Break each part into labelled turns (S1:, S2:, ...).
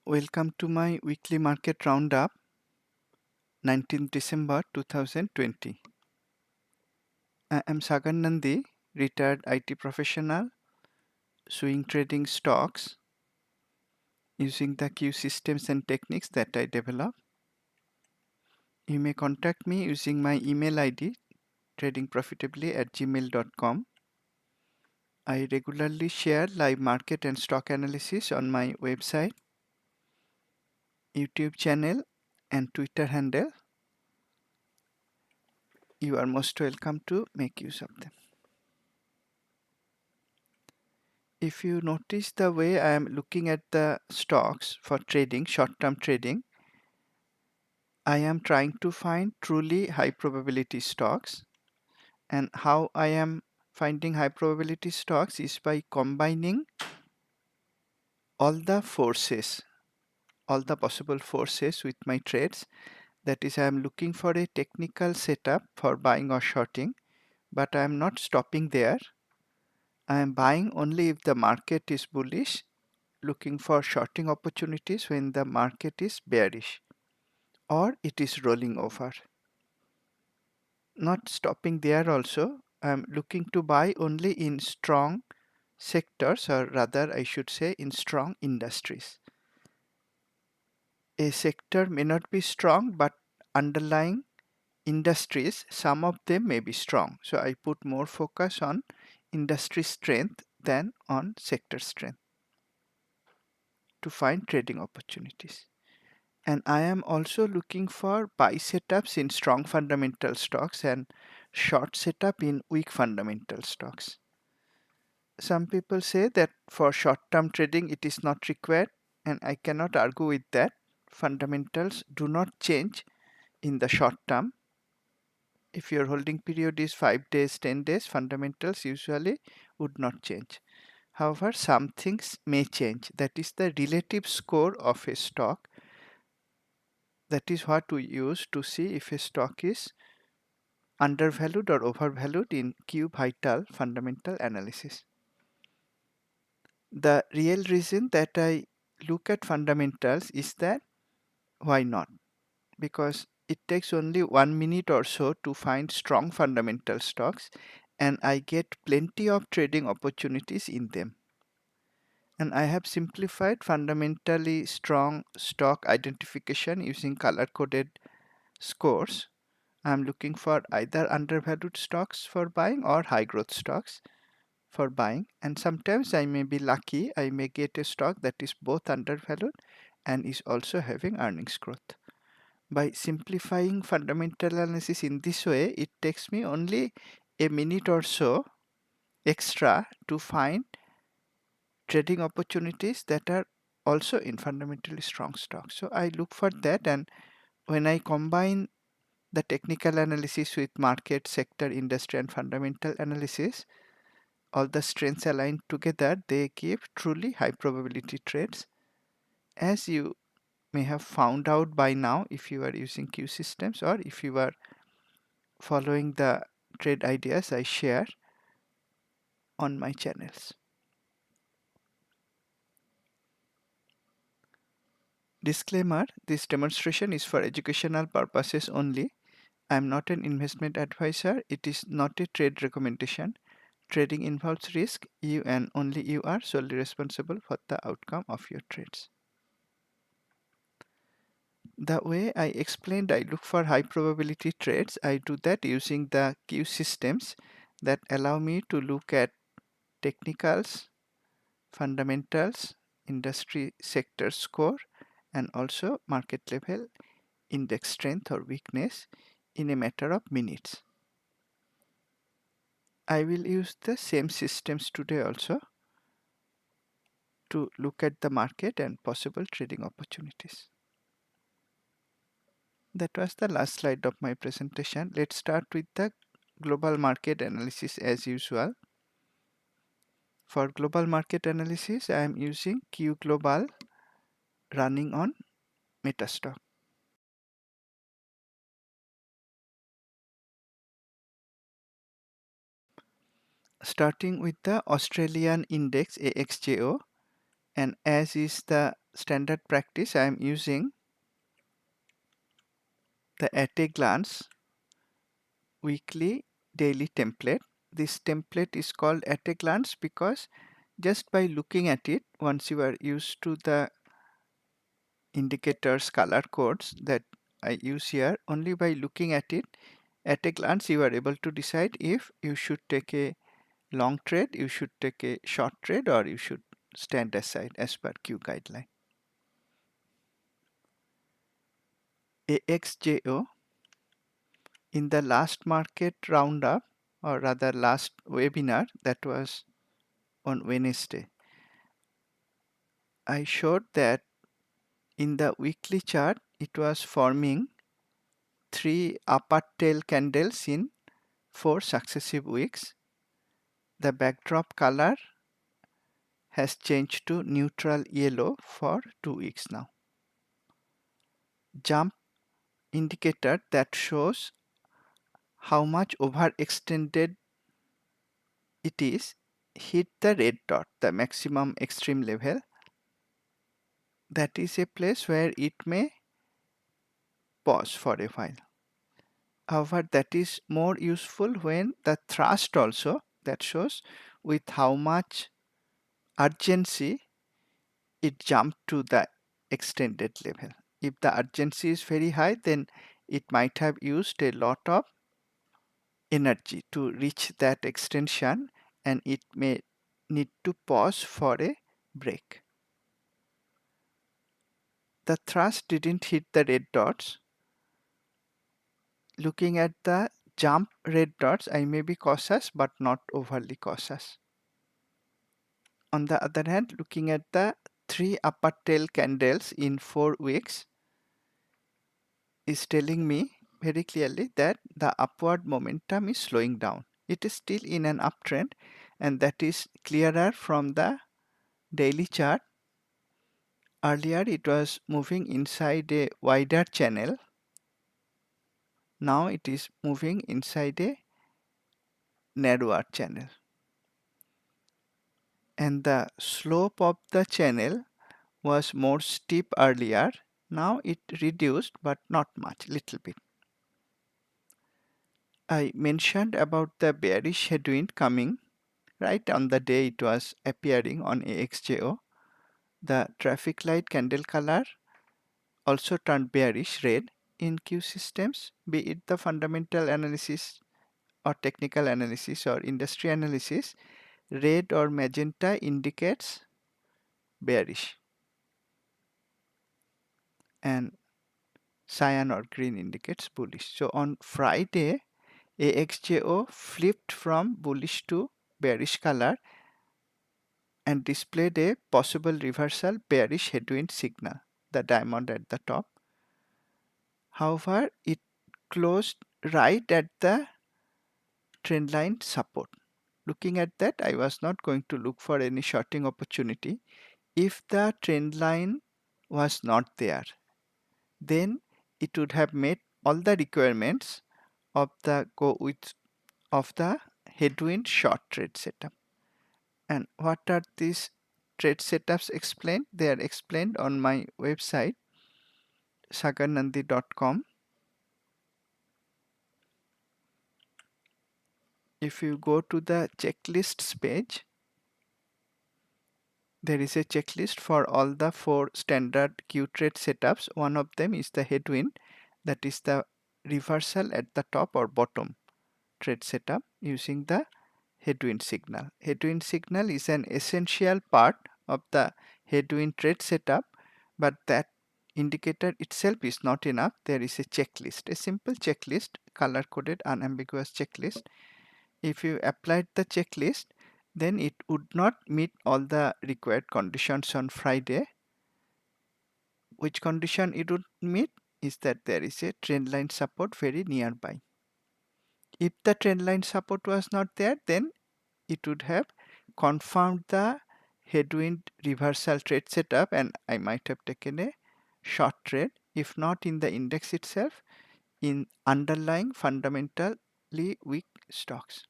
S1: Welcome to my weekly market roundup, 19th December 2020. I am Sagar Nandi, retired IT professional, swing trading stocks using the Q systems and techniques that I develop. You may contact me using my email ID tradingprofitably@gmail.com. I regularly share live market and stock analysis on my website, YouTube channel, and Twitter handle. You are most welcome to make use of them. If you notice the way I am looking at the stocks for trading, short-term trading, I am trying to find truly high probability stocks. And how I am finding high probability stocks is by combining all the forces, all the possible forces with my trades. That is, I am looking for a technical setup for buying or shorting, but I am not stopping there. I am buying only if the market is bullish, looking for shorting opportunities when the market is bearish or it is rolling over. Not stopping there also, I am looking to buy only in strong sectors, or rather I should say in strong industries. A sector may not be strong, but underlying industries, some of them may be strong. So I put more focus on industry strength than on sector strength to find trading opportunities. And I am also looking for buy setups in strong fundamental stocks and short setup in weak fundamental stocks. Some people say that for short-term trading it is not required, and I cannot argue with that. Fundamentals do not change in the short term. If your holding period is 5 days, 10 days, fundamentals usually would not change. However, some things may change. That is the relative score of a stock. That is what we use to see if a stock is undervalued or overvalued in Q Vital fundamental analysis. The real reason that I look at fundamentals is that why not? Because it takes only 1 minute or so to find strong fundamental stocks, and I get plenty of trading opportunities in them. And I have simplified fundamentally strong stock identification using color coded scores. I'm looking for either undervalued stocks for buying or high growth stocks for buying, and sometimes I may be lucky, I may get a stock that is both undervalued and is also having earnings growth. By simplifying fundamental analysis in this way, it takes me only a minute or so extra to find trading opportunities that are also in fundamentally strong stocks. So I look for that, and when I combine the technical analysis with market, sector, industry, and fundamental analysis, all the strengths aligned together, they give truly high probability trades. As you may have found out by now if you are using Q systems or if you are following the trade ideas I share on my channels. Disclaimer: this demonstration is for educational purposes only. I am not an investment advisor. It is not a trade recommendation. Trading involves risk. You and only you are solely responsible for the outcome of your trades. The way I explained I look for high probability trades, I do that using the Q systems that allow me to look at technicals, fundamentals, industry sector score, and also market level index strength or weakness in a matter of minutes. I will use the same systems today also to look at the market and possible trading opportunities. That was the last slide of my presentation. Let's start with the global market analysis as usual. For global market analysis, I am using Q Global running on Metastock. Starting with the Australian index AXJO, and as is the standard practice, I am using the at a glance weekly daily template. This template is called at a glance because just by looking at it, once you are used to the indicators color codes that I use here, only by looking at it at a glance you are able to decide if you should take a long trade, you should take a short trade, or you should stand aside as per Q guideline. AXJO, in the last market roundup, or rather last webinar, that was on Wednesday, I showed that in the weekly chart it was forming 3 upper tail candles in 4 successive weeks. The backdrop color has changed to neutral yellow for 2 weeks now. Jump indicator that shows how much overextended it is hit the red dot, the maximum extreme level. That is a place where it may pause for a while. However, that is more useful when the thrust also that shows with how much urgency it jumped to the extended level. If the urgency is very high, then it might have used a lot of energy to reach that extension and it may need to pause for a break. The thrust didn't hit the red dots. Looking at the jump red dots, I may be cautious but not overly cautious. On the other hand, looking at the 3 upper tail candles in 4 weeks is telling me very clearly that the upward momentum is slowing down. It is still in an uptrend, and that is clearer from the daily chart. Earlier it was moving inside a wider channel. Now it is moving inside a narrower channel. And the slope of the channel was more steep earlier. Now it reduced, but not much, little bit. I mentioned about the bearish headwind coming right on the day it was appearing on AXJO. The traffic light candle color also turned bearish red in Q systems, be it the fundamental analysis or technical analysis or industry analysis. Red or magenta indicates bearish and cyan or green indicates bullish. So on Friday, AXJO flipped from bullish to bearish color and displayed a possible reversal bearish headwind signal, the diamond at the top. However, it closed right at the trendline support. Looking at that, I was not going to look for any shorting opportunity. If the trend line was not there, then it would have met all the requirements of the headwind short trade setup. And what are these trade setups explained? They are explained on my website sagarnandi.com. If you go to the checklists page, there is a checklist for all the 4 standard Q trade setups. One of them is the headwind, that is the reversal at the top or bottom trade setup using the headwind signal. Headwind signal is an essential part of the headwind trade setup, but that indicator itself is not enough. There is a checklist, a simple checklist, color coded unambiguous checklist. If you applied the checklist, then it would not meet all the required conditions on Friday. Which condition it would meet is that there is a trend line support very nearby. If the trend line support was not there, then it would have confirmed the headwind reversal trade setup and I might have taken a short trade, if not in the index itself, in underlying fundamentally weak stocks.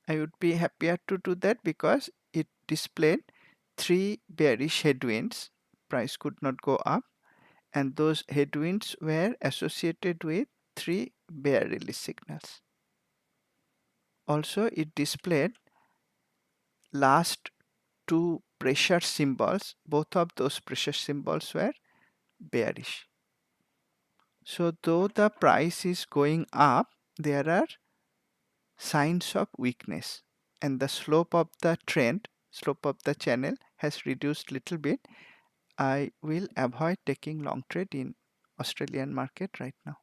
S1: I would be happier to do that because it displayed 3 bearish headwinds price could not go up, and those headwinds were associated with 3 bear release signals. Also, it displayed last 2 pressure symbols. Both of those pressure symbols were bearish. So though the price is going up, there are signs of weakness, and the slope of the trend, slope of the channel has reduced little bit. I will avoid taking long trade in Australian market right now.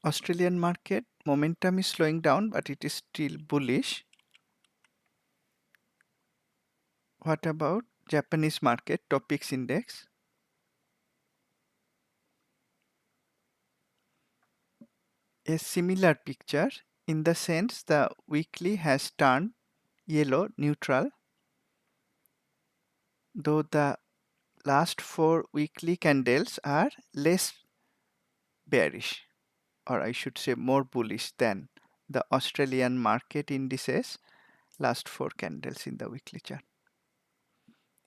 S1: Australian market momentum is slowing down, but it is still bullish. What about Japanese market topics index? A similar picture, in the sense the weekly has turned yellow neutral, though the last 4 weekly candles are less bearish, or I should say more bullish than the Australian market indices last 4 candles in the weekly chart.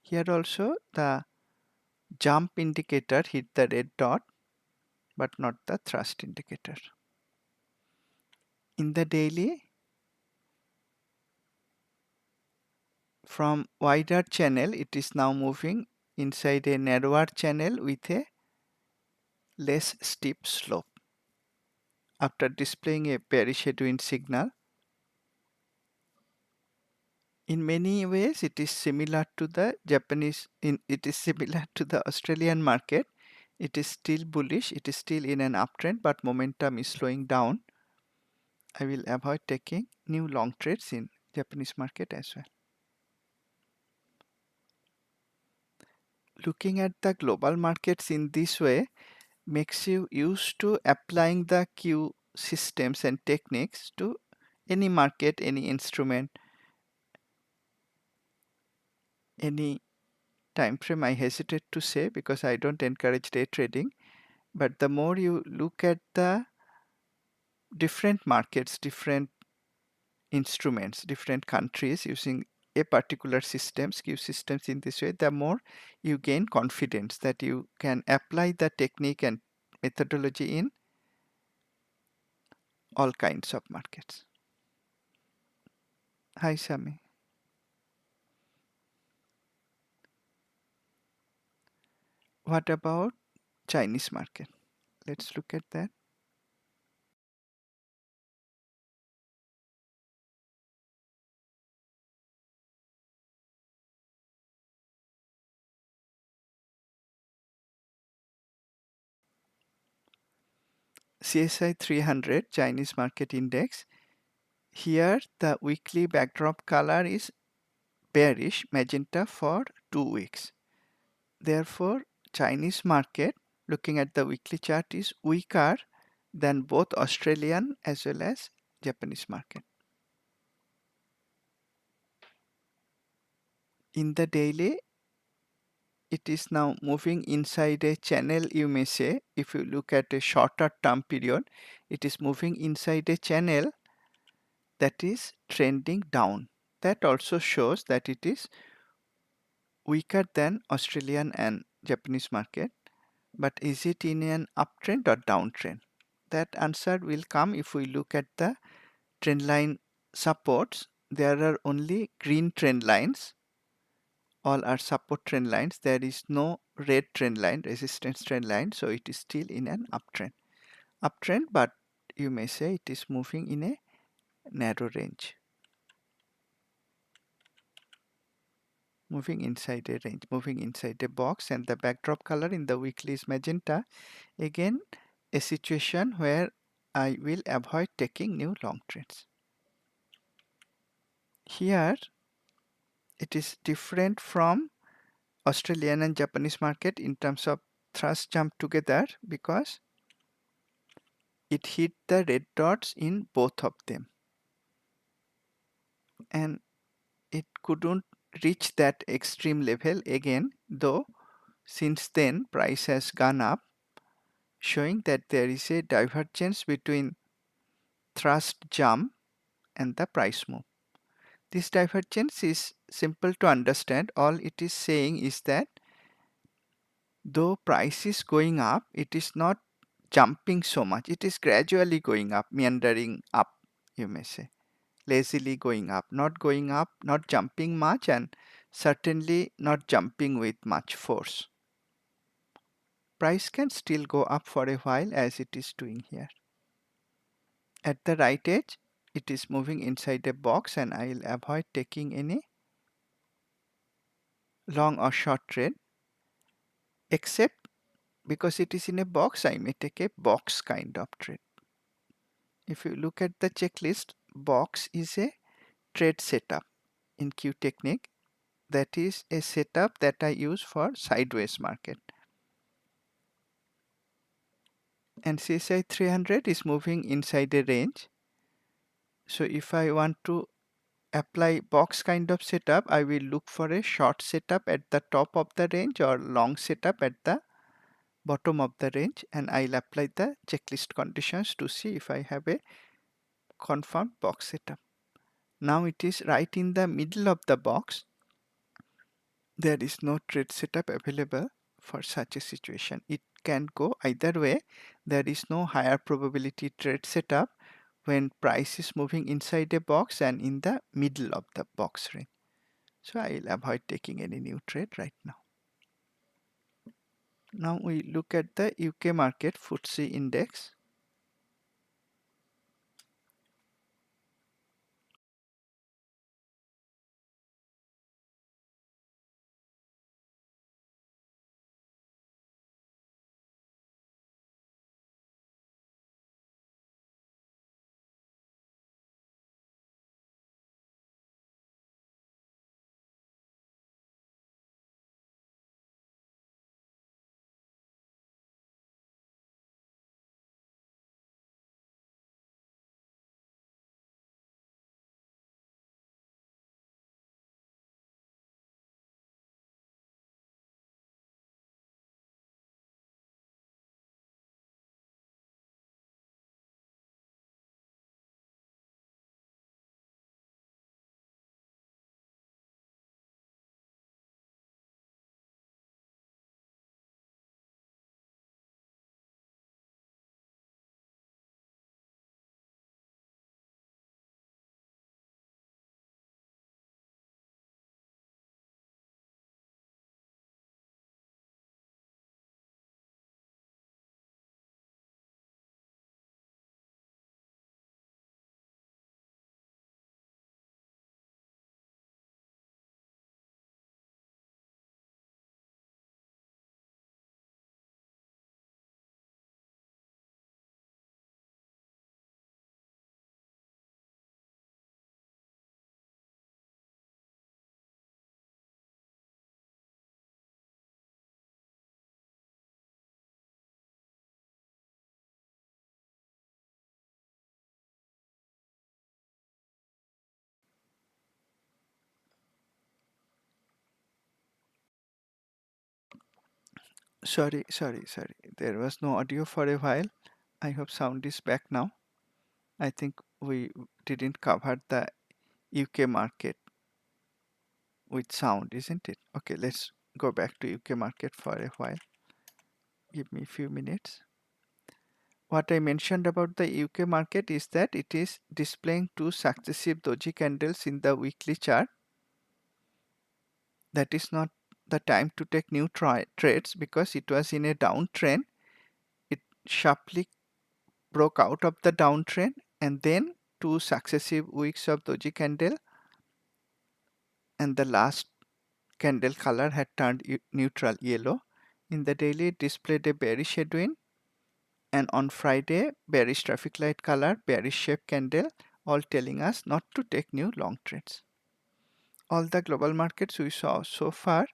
S1: Here also the jump indicator hit the red dot, but not the thrust indicator. In the daily, from wider channel, it is now moving inside a narrower channel with a less steep slope. After displaying a bearish headwind signal, in many ways it is similar to the it is similar to the Australian market. It is still bullish, it is still in an uptrend, but momentum is slowing down. I will avoid taking new long trades in Japanese market as well. Looking at the global markets in this way makes you used to applying the Q systems and techniques to any market, any instrument, any time frame. I hesitate to say because I don't encourage day trading, but the more you look at the different markets, different instruments, different countries using a particular systems, Q systems in this way, the more you gain confidence that you can apply the technique and methodology in all kinds of markets. Hi, Sami. What about Chinese market? Let's look at that. CSI 300 Chinese market index. Here the weekly backdrop color is bearish magenta for 2 weeks. Therefore, Chinese market, looking at the weekly chart, is weaker than both Australian as well as Japanese market. In the daily, it is now moving inside a channel, you may say. If you look at a shorter term period, it is moving inside a channel that is trending down. That also shows that it is weaker than Australian and Japanese market. But is it in an uptrend or downtrend? That answer will come if we look at the trend line supports. There are only green trend lines. All are support trend lines. There is no red trend line, resistance trend line. So it is still in an uptrend. Uptrend, but you may say it is moving in a narrow range. Moving inside a range, moving inside a box, and the backdrop color in the weekly is magenta. Again, a situation where I will avoid taking new long trades. Here, it is different from Australian and Japanese market in terms of thrust jump together because it hit the red dots in both of them. And it couldn't reach that extreme level again, though since then price has gone up showing that there is a divergence between thrust jump and the price move. This divergence is simple to understand. All it is saying is that though price is going up, it is not jumping so much. It is gradually going up, meandering up, you may say. Lazily going up, not jumping much, and certainly not jumping with much force. Price can still go up for a while as it is doing here. At the right edge, it is moving inside a box, and I will avoid taking any long or short trade, except because it is in a box, I may take a box kind of trade. If you look at the checklist, box is a trade setup in Q technique. That is a setup that I use for sideways market. And CSI 300 is moving inside a range. So if I want to apply box kind of setup, I will look for a short setup at the top of the range or long setup at the bottom of the range, and I'll apply the checklist conditions to see if I have a confirmed box setup. Now it is right in the middle of the box. There is no trade setup available for such a situation. It can go either way. There is no higher probability trade setup when price is moving inside a box and in the middle of the box range. So I'll avoid taking any new trade right now. Now we look at the UK market FTSE index. Sorry. There was no audio for a while. I hope sound is back now. I think we didn't cover the UK market with sound, isn't it? Okay, let's go back to UK market for a while. Give me a few minutes. What I mentioned about the UK market is that it is displaying two successive doji candles in the weekly chart. That is not the time to take new trades because it was in a downtrend. It sharply broke out of the downtrend, and then two successive weeks of doji candle, and the last candle color had turned neutral yellow. In the daily, it displayed a bearish headwind, and on Friday, bearish traffic light color, bearish shape candle, all telling us not to take new long trades. All the global markets we saw so far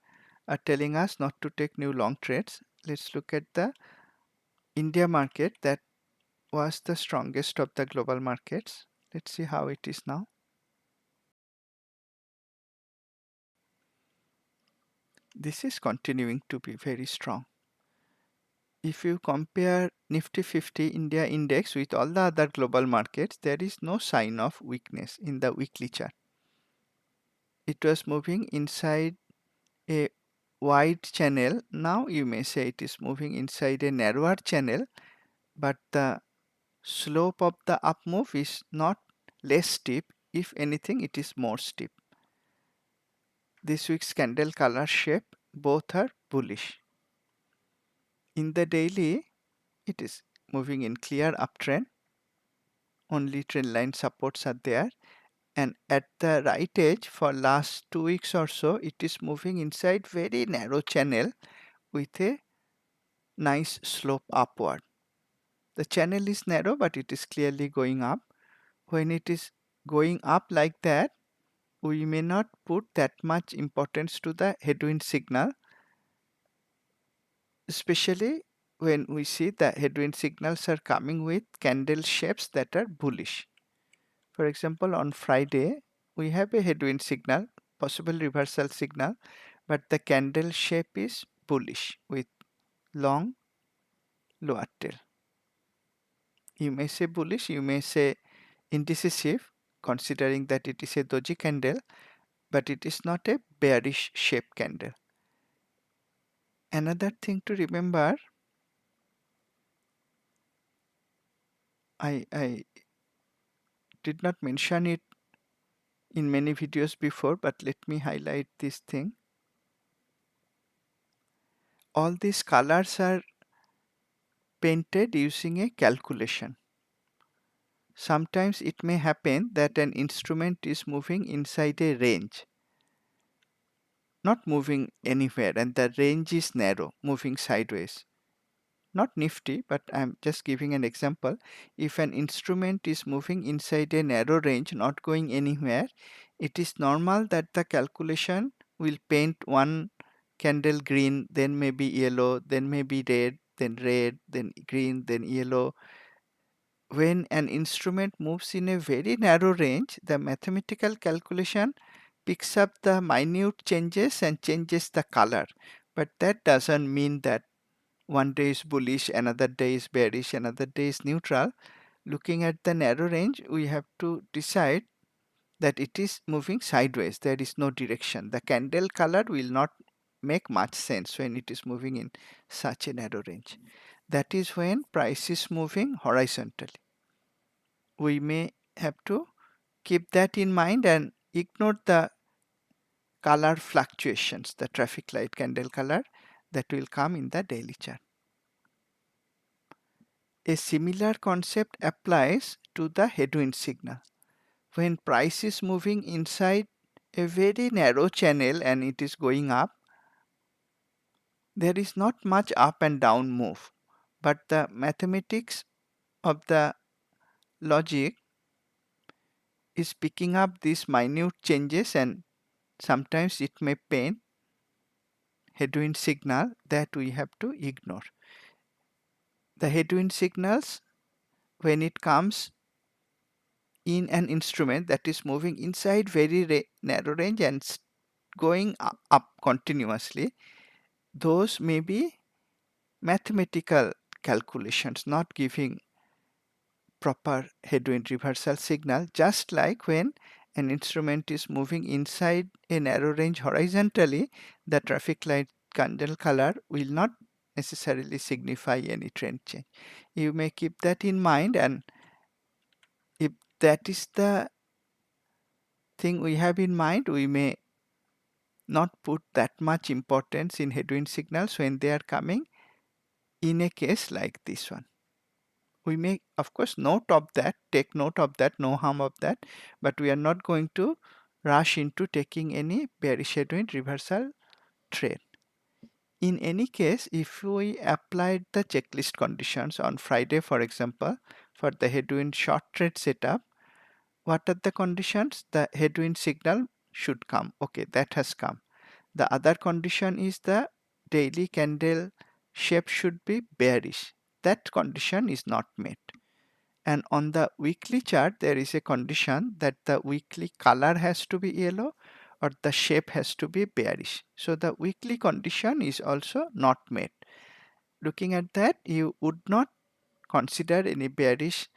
S1: are telling us not to take new long trades. Let's look at the India market that was the strongest of the global markets. Let's see how it is now. This is continuing to be very strong. if you compare Nifty 50 India index with all the other global markets, there is no sign of weakness in the weekly chart. It was moving inside a wide channel. Now you may say it is moving inside a narrower channel, but the slope of the up move is not less steep. If anything, it is more steep. This week's candle color shape, both are bullish. In the daily, it is moving in clear uptrend. Only trend line supports are there, and at the right edge for last 2 weeks or so, it is moving inside very narrow channel with a nice slope upward. The channel is narrow, but it is clearly going up. When it is going up like that, we may not put that much importance to the headwind signal, especially when we see the headwind signals are coming with candle shapes that are bullish. For example, on Friday, we have a headwind signal, possible reversal signal, but the candle shape is bullish with long lower tail. You may say bullish, you may say indecisive, considering that it is a doji candle, but it is not a bearish shape candle. Another thing to remember, I did not mention it in many videos before, but let me highlight this thing. All these colors are painted using a calculation. Sometimes it may happen that an instrument is moving inside a range, not moving anywhere, and the range is narrow, moving sideways. Not nifty, but I'm just giving an example. If an instrument is moving inside a narrow range, not going anywhere, it is normal that the calculation will paint one candle green, then maybe yellow, then maybe red, then green, then yellow. When an instrument moves in a very narrow range, the mathematical calculation picks up the minute changes and changes the color. But that doesn't mean that one day is bullish, another day is bearish, another day is neutral. Looking at the narrow range, we have to decide that it is moving sideways. There is no direction. The candle color will not make much sense when it is moving in such a narrow range. That is when price is moving horizontally. We may have to keep that in mind and ignore the color fluctuations, the traffic light candle color that will come in the daily chart. A similar concept applies to the headwind signal. When price is moving inside a very narrow channel and it is going up, there is not much up and down move, but the mathematics of the logic is picking up these minute changes, and sometimes it may paint headwind signal that we have to ignore. The headwind signals, when it comes in an instrument that is moving inside very narrow range and going up continuously, those may be mathematical calculations, not giving proper headwind reversal signal, just like when an instrument is moving inside a narrow range horizontally, the traffic light candle color will not necessarily signify any trend change. You may keep that in mind, and if that is the thing we have in mind, we may not put that much importance in headwind signals when they are coming in a case like this one. We may, of course, take note of that, no harm of that, but we are not going to rush into taking any bearish headwind reversal trade. In any case, if we applied the checklist conditions on Friday, for example, for the headwind short trade setup, what are the conditions? The headwind signal should come. Okay, that has come. The other condition is the daily candle shape should be bearish. That condition is not met. And on the weekly chart, there is a condition that the weekly color has to be yellow or the shape has to be bearish. So the weekly condition is also not met. looking at that, you would not consider any bearish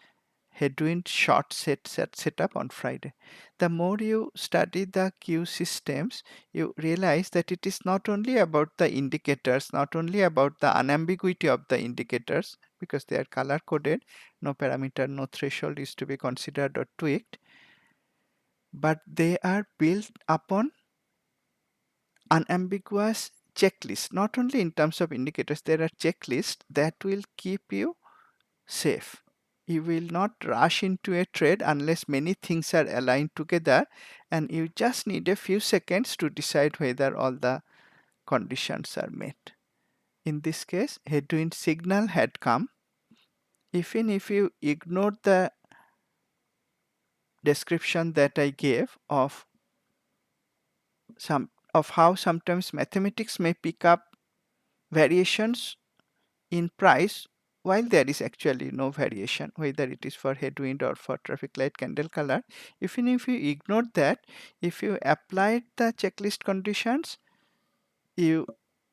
S1: headwind short setup on Friday. The more you study the Q systems, you realize that it is not only about the indicators, not only about the unambiguity of the indicators, because they are color coded, no parameter, no threshold is to be considered or tweaked, but they are built upon unambiguous checklists. Not only in terms of indicators, there are checklists that will keep you safe. You will not rush into a trade unless many things are aligned together, and you just need a few seconds to decide whether all the conditions are met. In this case, headwind signal had come. Even if you ignore the description that I gave of how sometimes mathematics may pick up variations in price while there is actually no variation, whether it is for headwind or for traffic light candle color. Even if you ignore that, if you applied the checklist conditions, you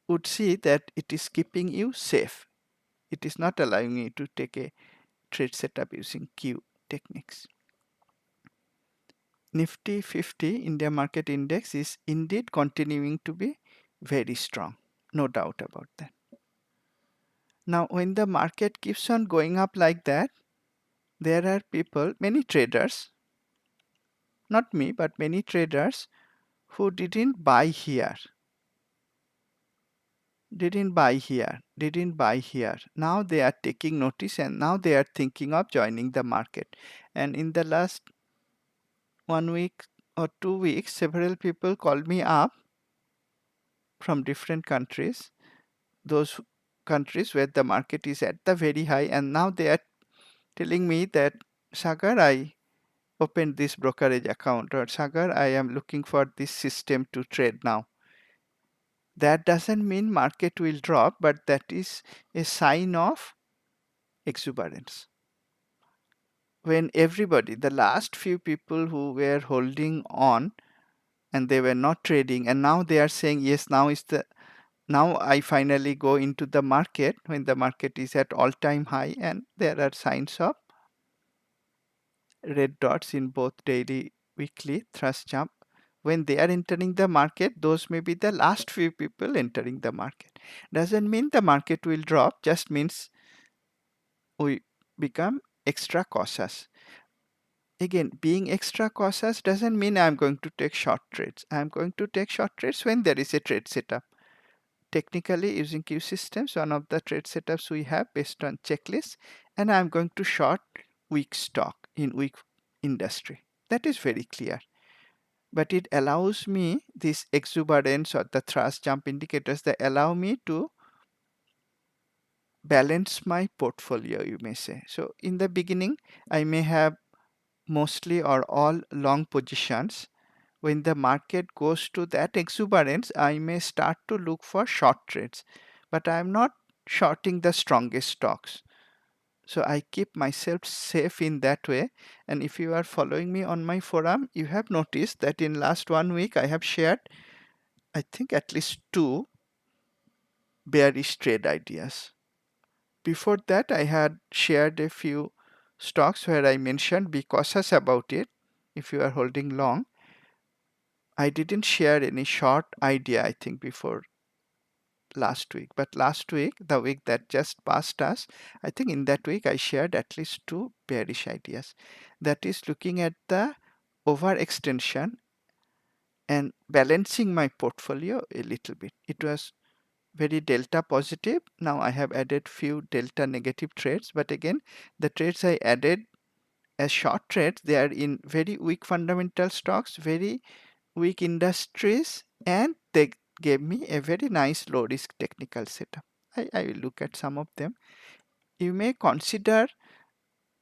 S1: would see that it is keeping you safe. It is not allowing you to take a trade setup using Q techniques. Nifty 50 India Market Index is indeed continuing to be very strong, no doubt about that. Now, when the market keeps on going up like that, there are people, many traders, not me, but many traders who didn't buy here, didn't buy here, didn't buy here. Now they are taking notice and now they are thinking of joining the market. And in the last 1 week or 2 weeks, several people called me up from different countries, those countries where the market is at the very high, and now they are telling me that, Sagar, I opened this brokerage account, or Sagar, I am looking for this system to trade now. That doesn't mean market will drop, but that is a sign of exuberance. When everybody, the last few people who were holding on and they were not trading, and now they are saying, yes, now I finally go into the market when the market is at all-time high, and there are signs of red dots in both daily, weekly thrust jump. When they are entering the market, those may be the last few people entering the market. Doesn't mean the market will drop, just means we become extra cautious. Again, being extra cautious doesn't mean I'm going to take short trades. I'm going to take short trades when there is a trade setup. Technically, using Q systems, one of the trade setups we have based on checklists, and I'm going to short weak stock in weak industry. That is very clear. But it allows me, this exuberance or the thrust jump indicators, that allow me to balance my portfolio, you may say. So in the beginning, I may have mostly or all long positions. When the market goes to that exuberance, I may start to look for short trades, but I am not shorting the strongest stocks. So I keep myself safe in that way. And if you are following me on my forum, you have noticed that in last 1 week I have shared, I think, at least 2 bearish trade ideas. Before that, I had shared a few stocks where I mentioned be cautious about it if you are holding long. I didn't share any short idea, I think, before last week. But last week, the week that just passed us, I think in that week I shared at least 2 bearish ideas. That is looking at the overextension and balancing my portfolio a little bit. It was very delta positive. Now I have added few delta negative trades, but again, the trades I added as short trades, they are in very weak fundamental stocks, very weak industries, and they gave me a very nice low risk technical setup. I will look at some of them. You may consider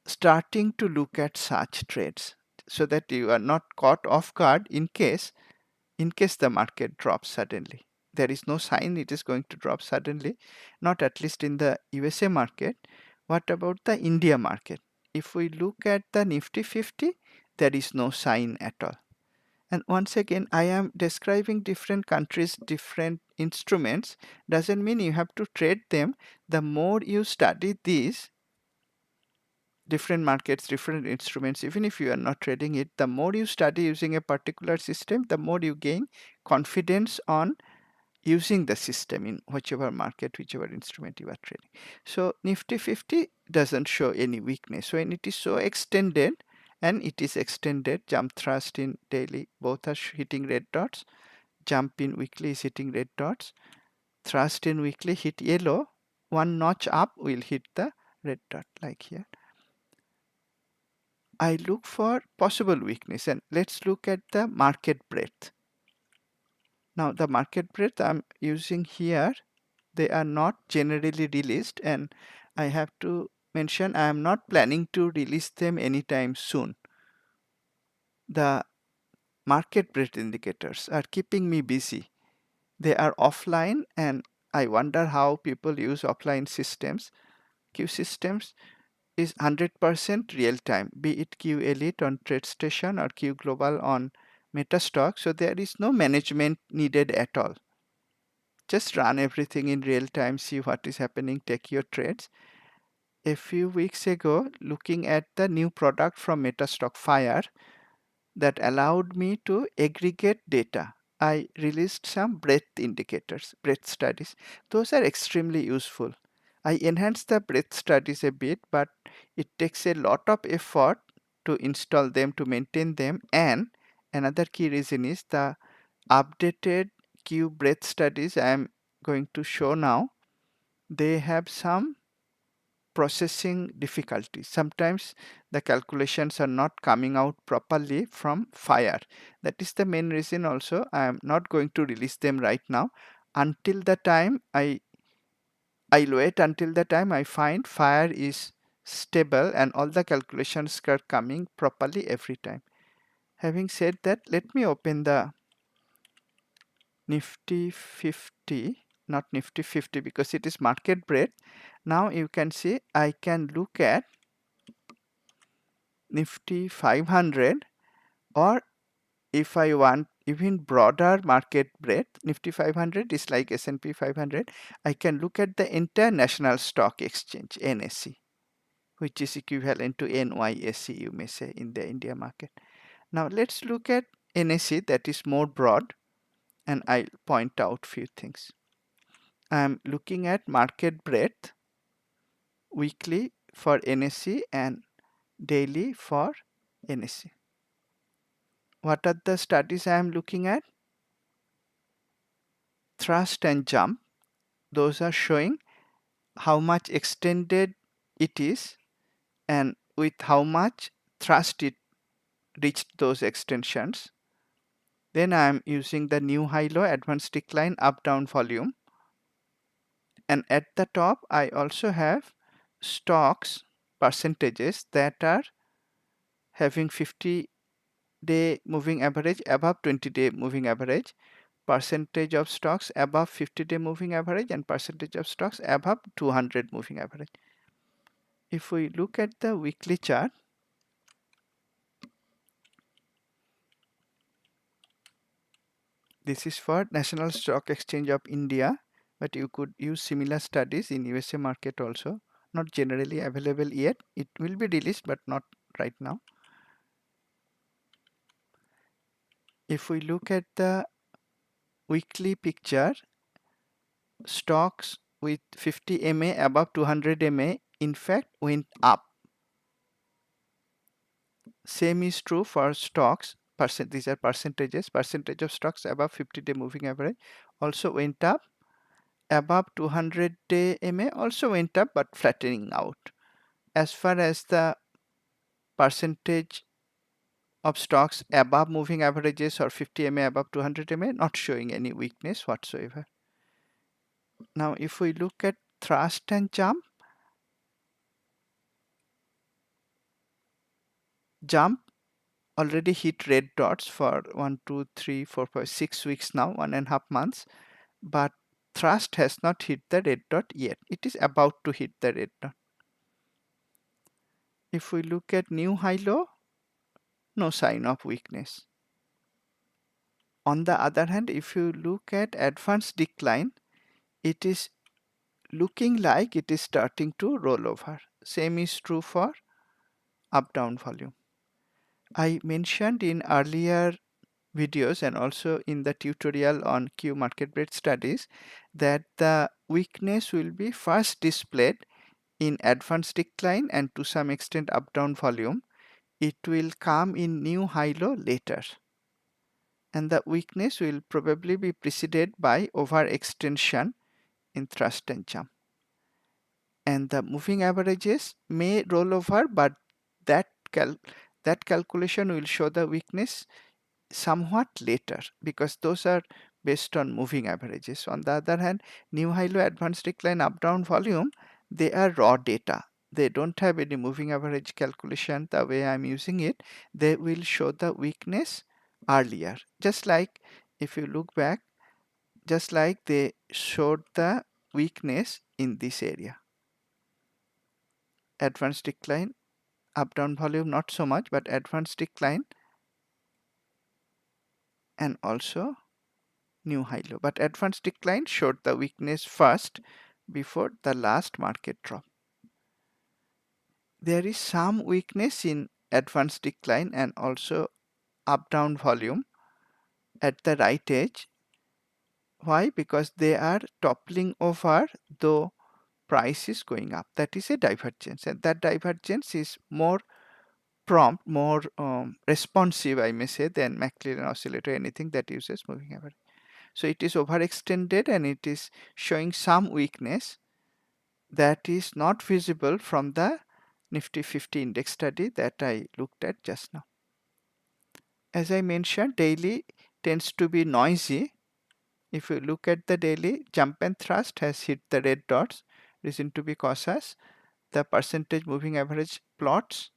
S1: starting to look at such trades so that you are not caught off guard in case the market drops suddenly. There is no sign it is going to drop suddenly, not at least in the USA market. What about the India market? If we look at the Nifty 50, there is no sign at all. And once again, I am describing different countries, different instruments. Doesn't mean you have to trade them. The more you study these different markets, different instruments, even if you are not trading it, the more you study using a particular system, the more you gain confidence on using the system in whichever market, whichever instrument you are trading. So Nifty 50 doesn't show any weakness. When it is so extended, and it is extended, jump thrust in daily, both are hitting red dots. Jump in weekly is hitting red dots. Thrust in weekly hit yellow. One notch up will hit the red dot like here. I look for possible weakness, and let's look at the market breadth. Now the market breadth I'm using here, they are not generally released, and I have to mention I am not planning to release them anytime soon. The market breadth indicators are keeping me busy. They are offline, and I wonder how people use offline systems. Q systems is 100% real time, be it Q Elite on TradeStation or Q Global on Metastock. So there is no management needed at all. Just run everything in real time, see what is happening, take your trades. A few weeks ago, looking at the new product from Metastock Fire that allowed me to aggregate data, I released some breadth indicators, breadth studies. Those are extremely useful. I enhanced the breadth studies a bit, but it takes a lot of effort to install them, to maintain them. And another key reason is the updated Q breadth studies I am going to show now. They have some processing difficulties. Sometimes the calculations are not coming out properly from Fire. That is the main reason also I am not going to release them right now until the time I'll wait until the time I find Fire is stable and all the calculations are coming properly every time. Having said that, let me open the Nifty 50, not Nifty 50 because it is market breadth. Now you can see I can look at Nifty 500, or if I want even broader market breadth, Nifty 500 is like S&P 500. I can look at the International Stock Exchange, NSE, which is equivalent to NYSE, you may say, in the India market. Now let's look at NSE, that is more broad, and I'll point out few things. I'm looking at market breadth weekly for NSE and daily for NSE. What are the studies I am looking at? Thrust and jump. Those are showing how much extended it is and with how much thrust it reached those extensions. Then I am using the new high-low, advanced decline, up-down volume. And at the top, I also have stocks percentages that are having 50-day moving average above 20-day moving average, percentage of stocks above 50-day moving average, and percentage of stocks above 200 moving average. If we look at the weekly chart, this is for National Stock Exchange of India, but you could use similar studies in USA market also. Not generally available yet. It will be released, but not right now. If we look at the weekly picture, stocks with 50 MA above 200 MA in fact went up. Same is true for stocks. These are percentages. Percentage of stocks above 50-day moving average also went up. Above 200-day MA also went up, but flattening out. As far as the percentage of stocks above moving averages or 50 MA above 200 MA, not showing any weakness whatsoever. Now if we look at thrust and jump, already hit red dots for 1, 2, 3, 4, 5, 6 weeks now, 1.5 months, but thrust has not hit the red dot yet. It is about to hit the red dot. If we look at new high low, no sign of weakness. On the other hand, if you look at advanced decline, it is looking like it is starting to roll over. Same is true for up down volume. I mentioned in earlier videos and also in the tutorial on Q market breadth studies that the weakness will be first displayed in advanced decline and to some extent up down volume. It will come in new high low later, and the weakness will probably be preceded by overextension in thrust and jump, and the moving averages may roll over, but that calculation will show the weakness somewhat later because those are based on moving averages. On the other hand, new high low, advanced decline, up down volume, they are raw data. They don't have any moving average calculation the way I'm using it. They will show the weakness earlier. Just like if you look back, just like they showed the weakness in this area. Advanced decline, up down volume not so much, but advanced decline and also new high low, but advanced decline showed the weakness first before the last market drop. There is some weakness in advanced decline and also up down volume at the right edge. Why? Because they are toppling over though price is going up. That is a divergence, and that divergence is more prompt, more responsive, I may say, than McLaren oscillator, anything that uses moving average. So it is overextended and it is showing some weakness that is not visible from the Nifty 50 index study that I looked at just now. As I mentioned, daily tends to be noisy. If you look at the daily, jump and thrust has hit the red dots, reason to be cautious. The percentage moving average plots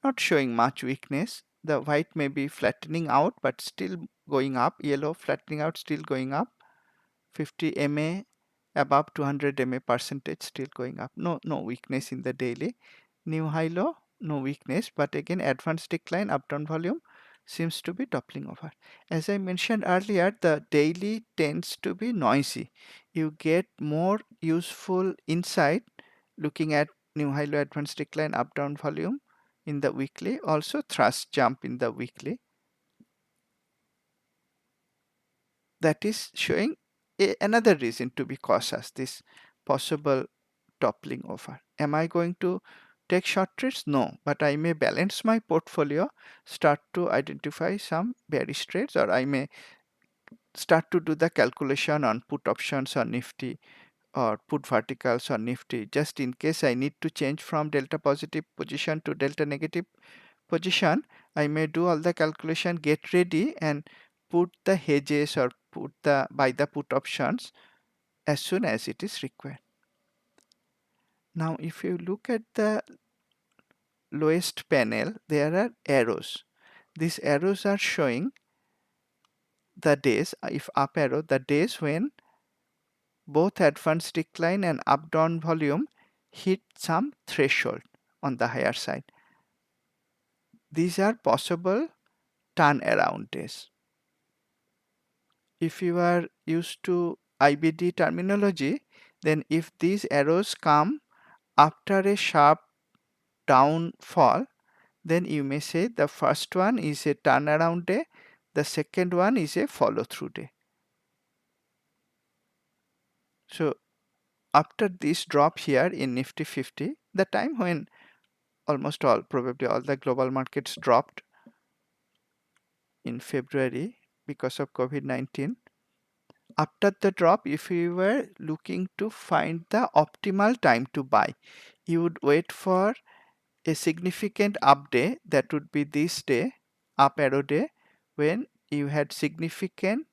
S1: not showing much weakness. The white may be flattening out but still going up, yellow flattening out, still going up. 50 MA above 200 MA percentage still going up. No weakness in the daily. New high low, no weakness, but again advanced decline, up down volume seems to be toppling over. As I mentioned earlier, the daily tends to be noisy. You get more useful insight looking at new high low, advanced decline, up down volume in the weekly, also thrust jump in the weekly. That is showing another reason to be cautious, this possible toppling over. Am I going to take short trades? No, but I may balance my portfolio, start to identify some bearish trades, or I may start to do the calculation on put options on Nifty or put verticals on Nifty, just in case I need to change from delta positive position to delta negative position. I may do all the calculation, get ready, and put the hedges or buy the put options as soon as it is required. Now if you look at the lowest panel, there are arrows. These arrows are showing the days, if up arrow, the days when both advanced decline and up down volume hit some threshold on the higher side. These are possible turnaround days. If you are used to IBD terminology, then if these arrows come after a sharp downfall, then you may say the first one is a turnaround day, the second one is a follow through day. So after this drop here in Nifty 50, the time when almost all, probably all the global markets dropped in February because of COVID-19, after the drop, if you were looking to find the optimal time to buy, you would wait for a significant up day, that would be this day, up arrow day, when you had significant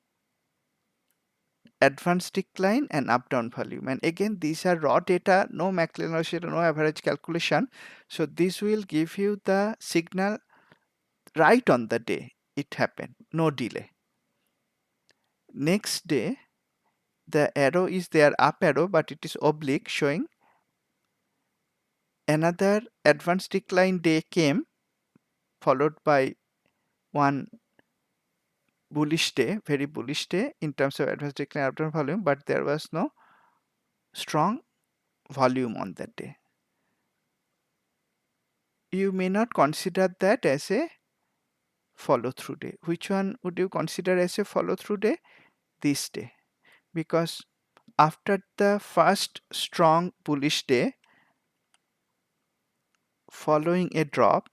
S1: advanced decline and up down volume. And again, these are raw data, no McLaren oscillator, no average calculation. So this will give you the signal right on the day it happened, no delay. Next day, the arrow is there, up arrow, but it is oblique, showing another advanced decline day came, followed by one bullish day, very bullish day in terms of advanced decline uptrend volume, but there was no strong volume on that day. You may not consider that as a follow through day. Which one would you consider as a follow through day? This day, because after the first strong bullish day following a drop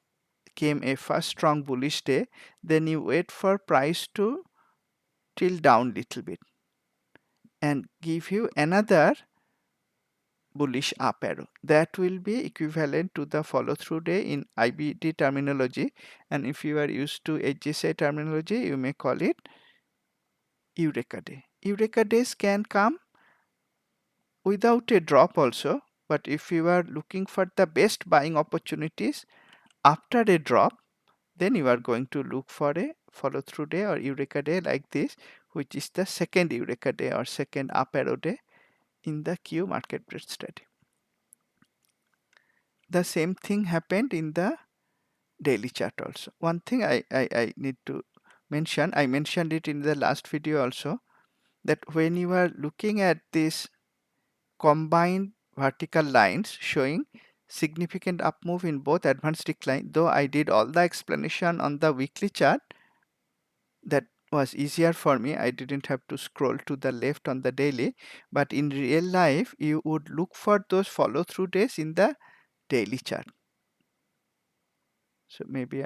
S1: came a first strong bullish day, then you wait for price to tilt down little bit and give you another bullish up arrow. That will be equivalent to the follow through day in IBD terminology, and if you are used to HSI terminology, you may call it Eureka day. Eureka days can come without a drop also, but if you are looking for the best buying opportunities after a drop, then you are going to look for a follow through day or Eureka day like this, which is the second Eureka day or second up arrow day in the Q market breadth study. The same thing happened in the daily chart also. One thing I need to mention, I mentioned it in the last video also, that when you are looking at this combined vertical lines showing significant up move in both advanced decline, though I did all the explanation on the weekly chart, that was easier for me. I didn't have to scroll to the left on the daily, but in real life you would look for those follow through days in the daily chart. So maybe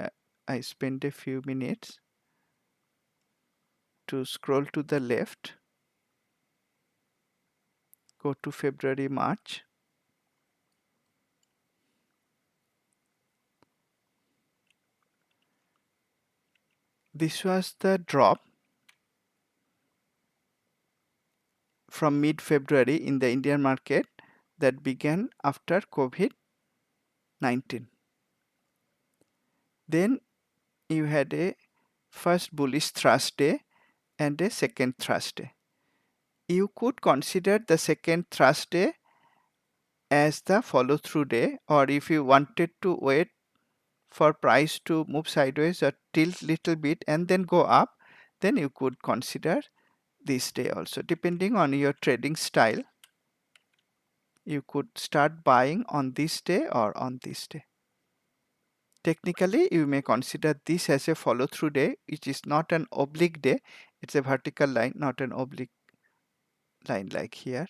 S1: I spend a few minutes to scroll to the left, go to February, March. This was the drop from mid-February in the Indian market that began after COVID-19. Then you had a first bullish thrust day and a second thrust day. You could consider the second thrust day as the follow through day, or if you wanted to wait for price to move sideways or tilt little bit and then go up, then you could consider this day also. Depending on your trading style, you could start buying on this day or on this day. Technically, you may consider this as a follow through day, which is not an oblique day. It's a vertical line, not an oblique line like here.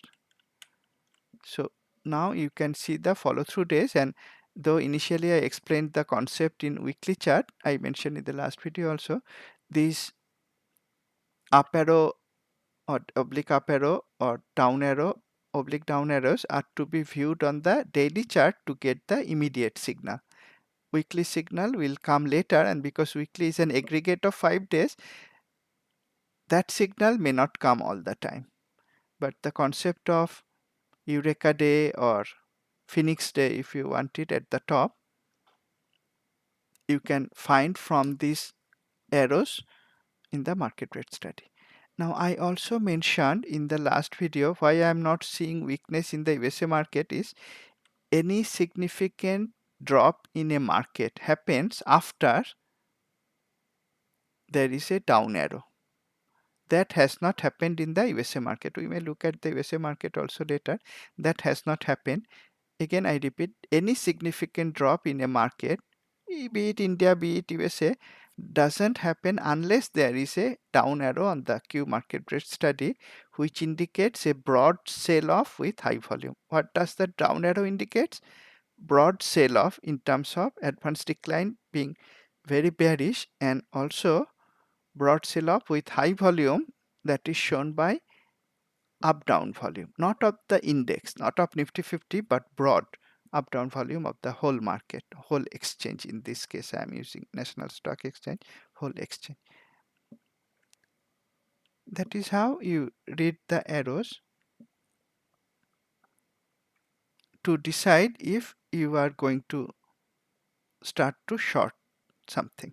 S1: So now you can see the follow through days, and though initially I explained the concept in weekly chart, I mentioned in the last video also, these up arrow or oblique up arrow or down arrow, oblique down arrows are to be viewed on the daily chart to get the immediate signal. Weekly signal will come later, and because weekly is an aggregate of 5 days, that signal may not come all the time. But the concept of Eureka day or Phoenix day, if you want it at the top, you can find from these arrows in the market rate study. Now I also mentioned in the last video why I am not seeing weakness in the USA market is any significant drop in a market happens after there is a down arrow. That has not happened in the USA market. We may look at the USA market also later. That has not happened. Again, I repeat, any significant drop in a market, be it India, be it USA, doesn't happen unless there is a down arrow on the Q market rate study, which indicates a broad sell-off with high volume. What does the down arrow indicate? Broad sell-off in terms of advanced decline being very bearish, and also broad sell-off with high volume that is shown by up down volume, not of the index, not of Nifty 50, but broad up down volume of the whole market, whole exchange. In this case, I am using National Stock Exchange, whole exchange. That is how you read the arrows to decide if you are going to start to short something.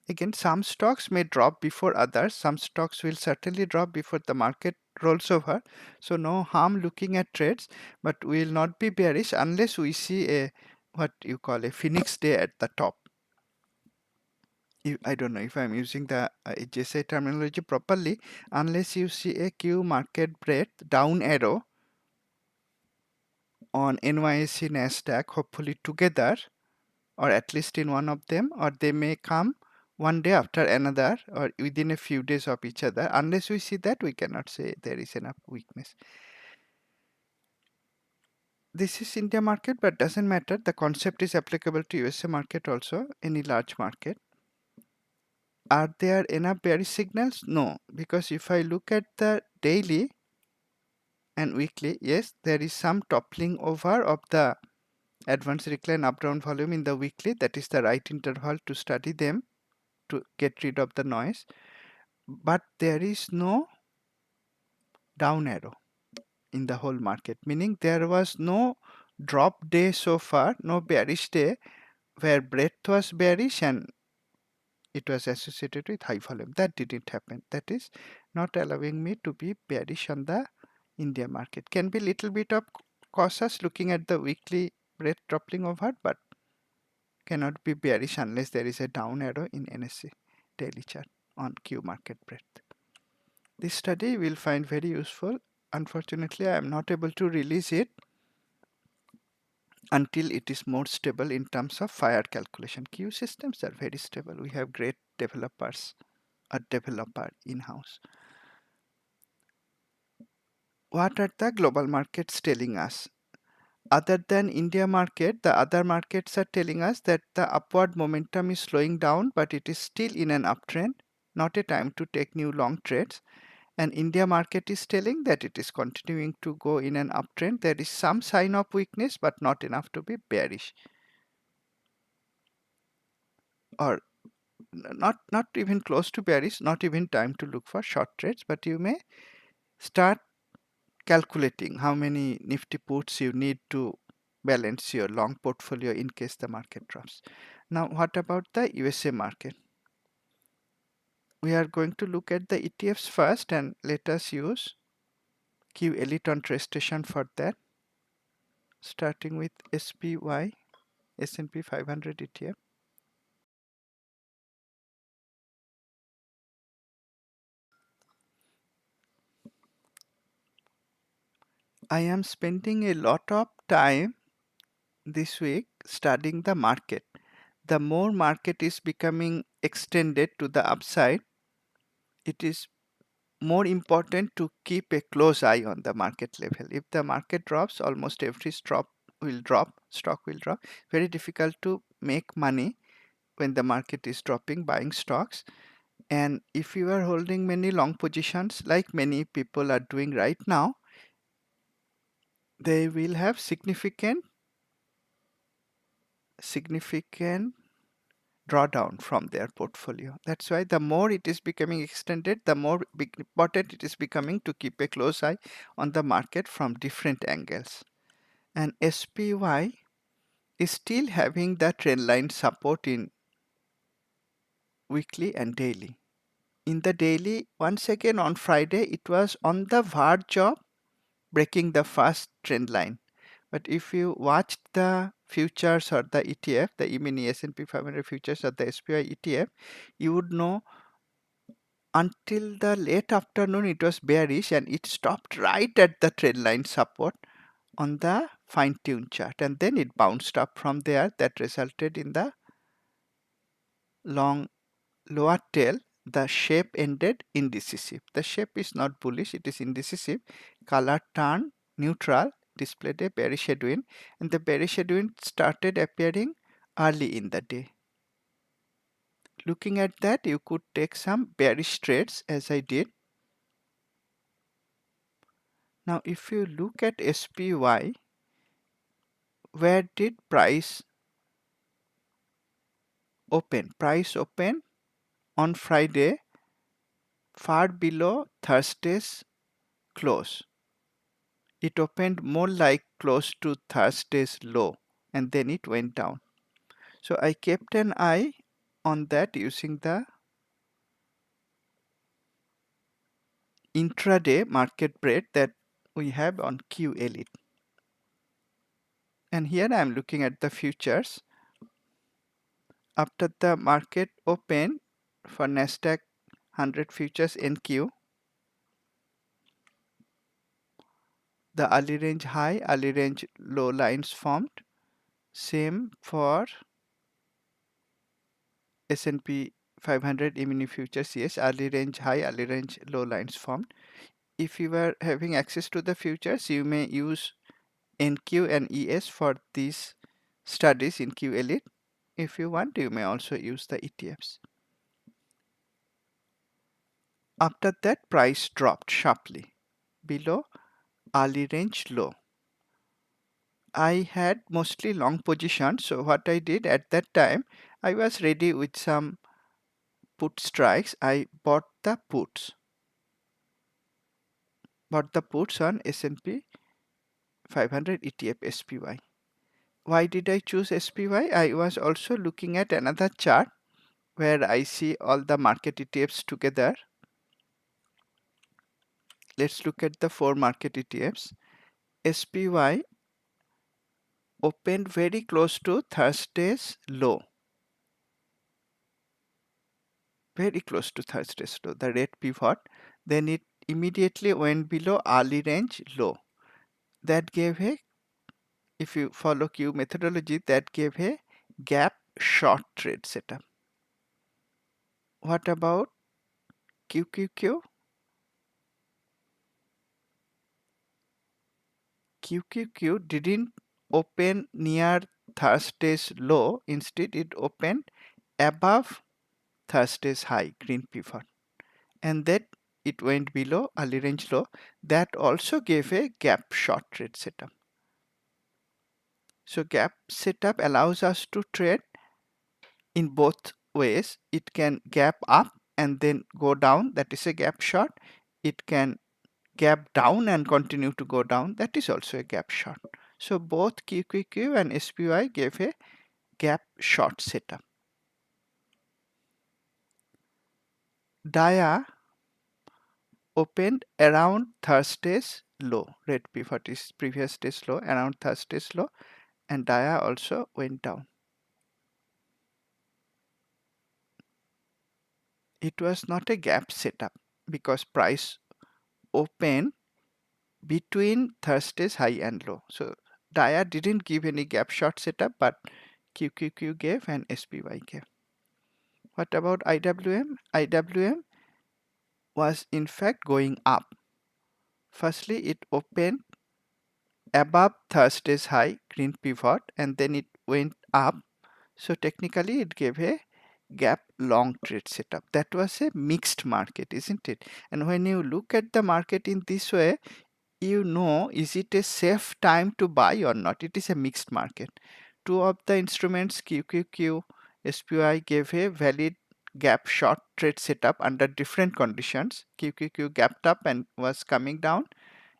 S1: Again, some stocks may drop before others. Some stocks will certainly drop before the market rolls over. So no harm looking at trades, but we will not be bearish unless we see a what you call a Phoenix day at the top. I don't know if I'm using the HSI terminology properly, unless you see a Q market breadth down arrow on NYSE Nasdaq, hopefully together, or at least in one of them, or they may come one day after another or within a few days of each other. Unless we see that, we cannot say there is enough weakness. This is India market, but doesn't matter. The concept is applicable to USA market also, any large market. Are there enough bearish signals? No, because if I look at the daily and weekly, yes, there is some toppling over of the advanced recline up down volume in the weekly. That is the right interval to study them, to get rid of the noise. But there is no down arrow in the whole market, meaning there was no drop day so far, no bearish day where breadth was bearish and it was associated with high volume. That didn't happen. That is not allowing me to be bearish on the India market. Can be little bit of cautious looking at the weekly breadth toppling over, but cannot be bearish unless there is a down arrow in NSE daily chart on Q market breadth. This study will find very useful. Unfortunately, I am not able to release it until it is more stable in terms of fire calculation. Q systems are very stable. We have great developers, a developer in-house. What are the global markets telling us? Other than India market, the other markets are telling us that the upward momentum is slowing down, but it is still in an uptrend, not a time to take new long trades. And India market is telling that it is continuing to go in an uptrend. There is some sign of weakness, but not enough to be bearish. Or not even close to bearish, not even time to look for short trades, but you may start calculating how many nifty puts you need to balance your long portfolio in case the market drops. Now, what about the USA market? We are going to look at the ETFs first, and let us use Q Elite on TradeStation for that, starting with SPY, S&P 500 ETF. I am spending a lot of time this week studying the market. The more market is becoming extended to the upside, it is more important to keep a close eye on the market level. If the market drops, almost every stock will drop. Very difficult to make money when the market is dropping, buying stocks. And if you are holding many long positions, like many people are doing right now, they will have significant drawdown from their portfolio. That's why the more it is becoming extended, the more important it is becoming to keep a close eye on the market from different angles. And SPY is still having the trend line support in weekly and daily. In the daily, once again on Friday, it was on the verge of breaking the first trend line. But if you watched the futures or the ETF, the E-mini S&P 500 futures or the SPY ETF, you would know until the late afternoon it was bearish and it stopped right at the trend line support on the fine-tuned chart, and then it bounced up from there. That resulted in the long lower tail. The shape ended indecisive. The shape is not bullish, it is indecisive. Color turned neutral, displayed a bearish headwind, and the bearish headwind started appearing early in the day. Looking at that, you could take some bearish trades as I did. Now, if you look at SPY, where did price open? Price opened on Friday far below Thursday's close. It opened more like close to Thursday's low and then it went down. So I kept an eye on that using the intraday market breadth that we have on Q Elite. And here I am looking at the futures. After the market open for Nasdaq 100 futures NQ, the early range high, early range low lines formed. Same for S&P 500 E-mini futures. Yes, early range high, early range low lines formed. If you are having access to the futures, you may use NQ and ES for these studies in Q Elite. If you want, you may also use the ETFs. After that, price dropped sharply below early range low. I had mostly long positions, so what I did at that time, I was ready with some put strikes. I bought the puts on S&P 500 ETF SPY. Why did I choose SPY? I was also looking at another chart where I see all the market ETFs together. Let's look at the 4 market ETFs. SPY opened very close to Thursday's low. Very close to Thursday's low, the red pivot. Then it immediately went below early range low. That gave a, if you follow Q methodology, that gave a gap short trade setup. What about QQQ? QQQ didn't open near Thursday's low. Instead, it opened above Thursday's high, green pivot. And then it went below early range low. That also gave a gap short trade setup. So gap setup allows us to trade in both ways. It can gap up and then go down. That is a gap short. It can gap down and continue to go down. That is also a gap short. So both QQQ and SPY gave a gap short setup. Dia opened around Thursday's low. Red pivot is previous day's low, around Thursday's low, and Dia also went down. It was not a gap setup because price opened between Thursday's high and low. So Dia didn't give any gap short setup, but QQQ gave and SPY gave. What about IWM? IWM was in fact going up. Firstly, it opened above Thursday's high, green pivot, and then it went up. So technically it gave a gap long trade setup. That was a mixed market, isn't it? And when you look at the market in this way, you know, is it a safe time to buy or not? It is a mixed market. Two of the instruments, QQQ, SPY, gave a valid gap short trade setup under different conditions. QQQ gapped up and was coming down.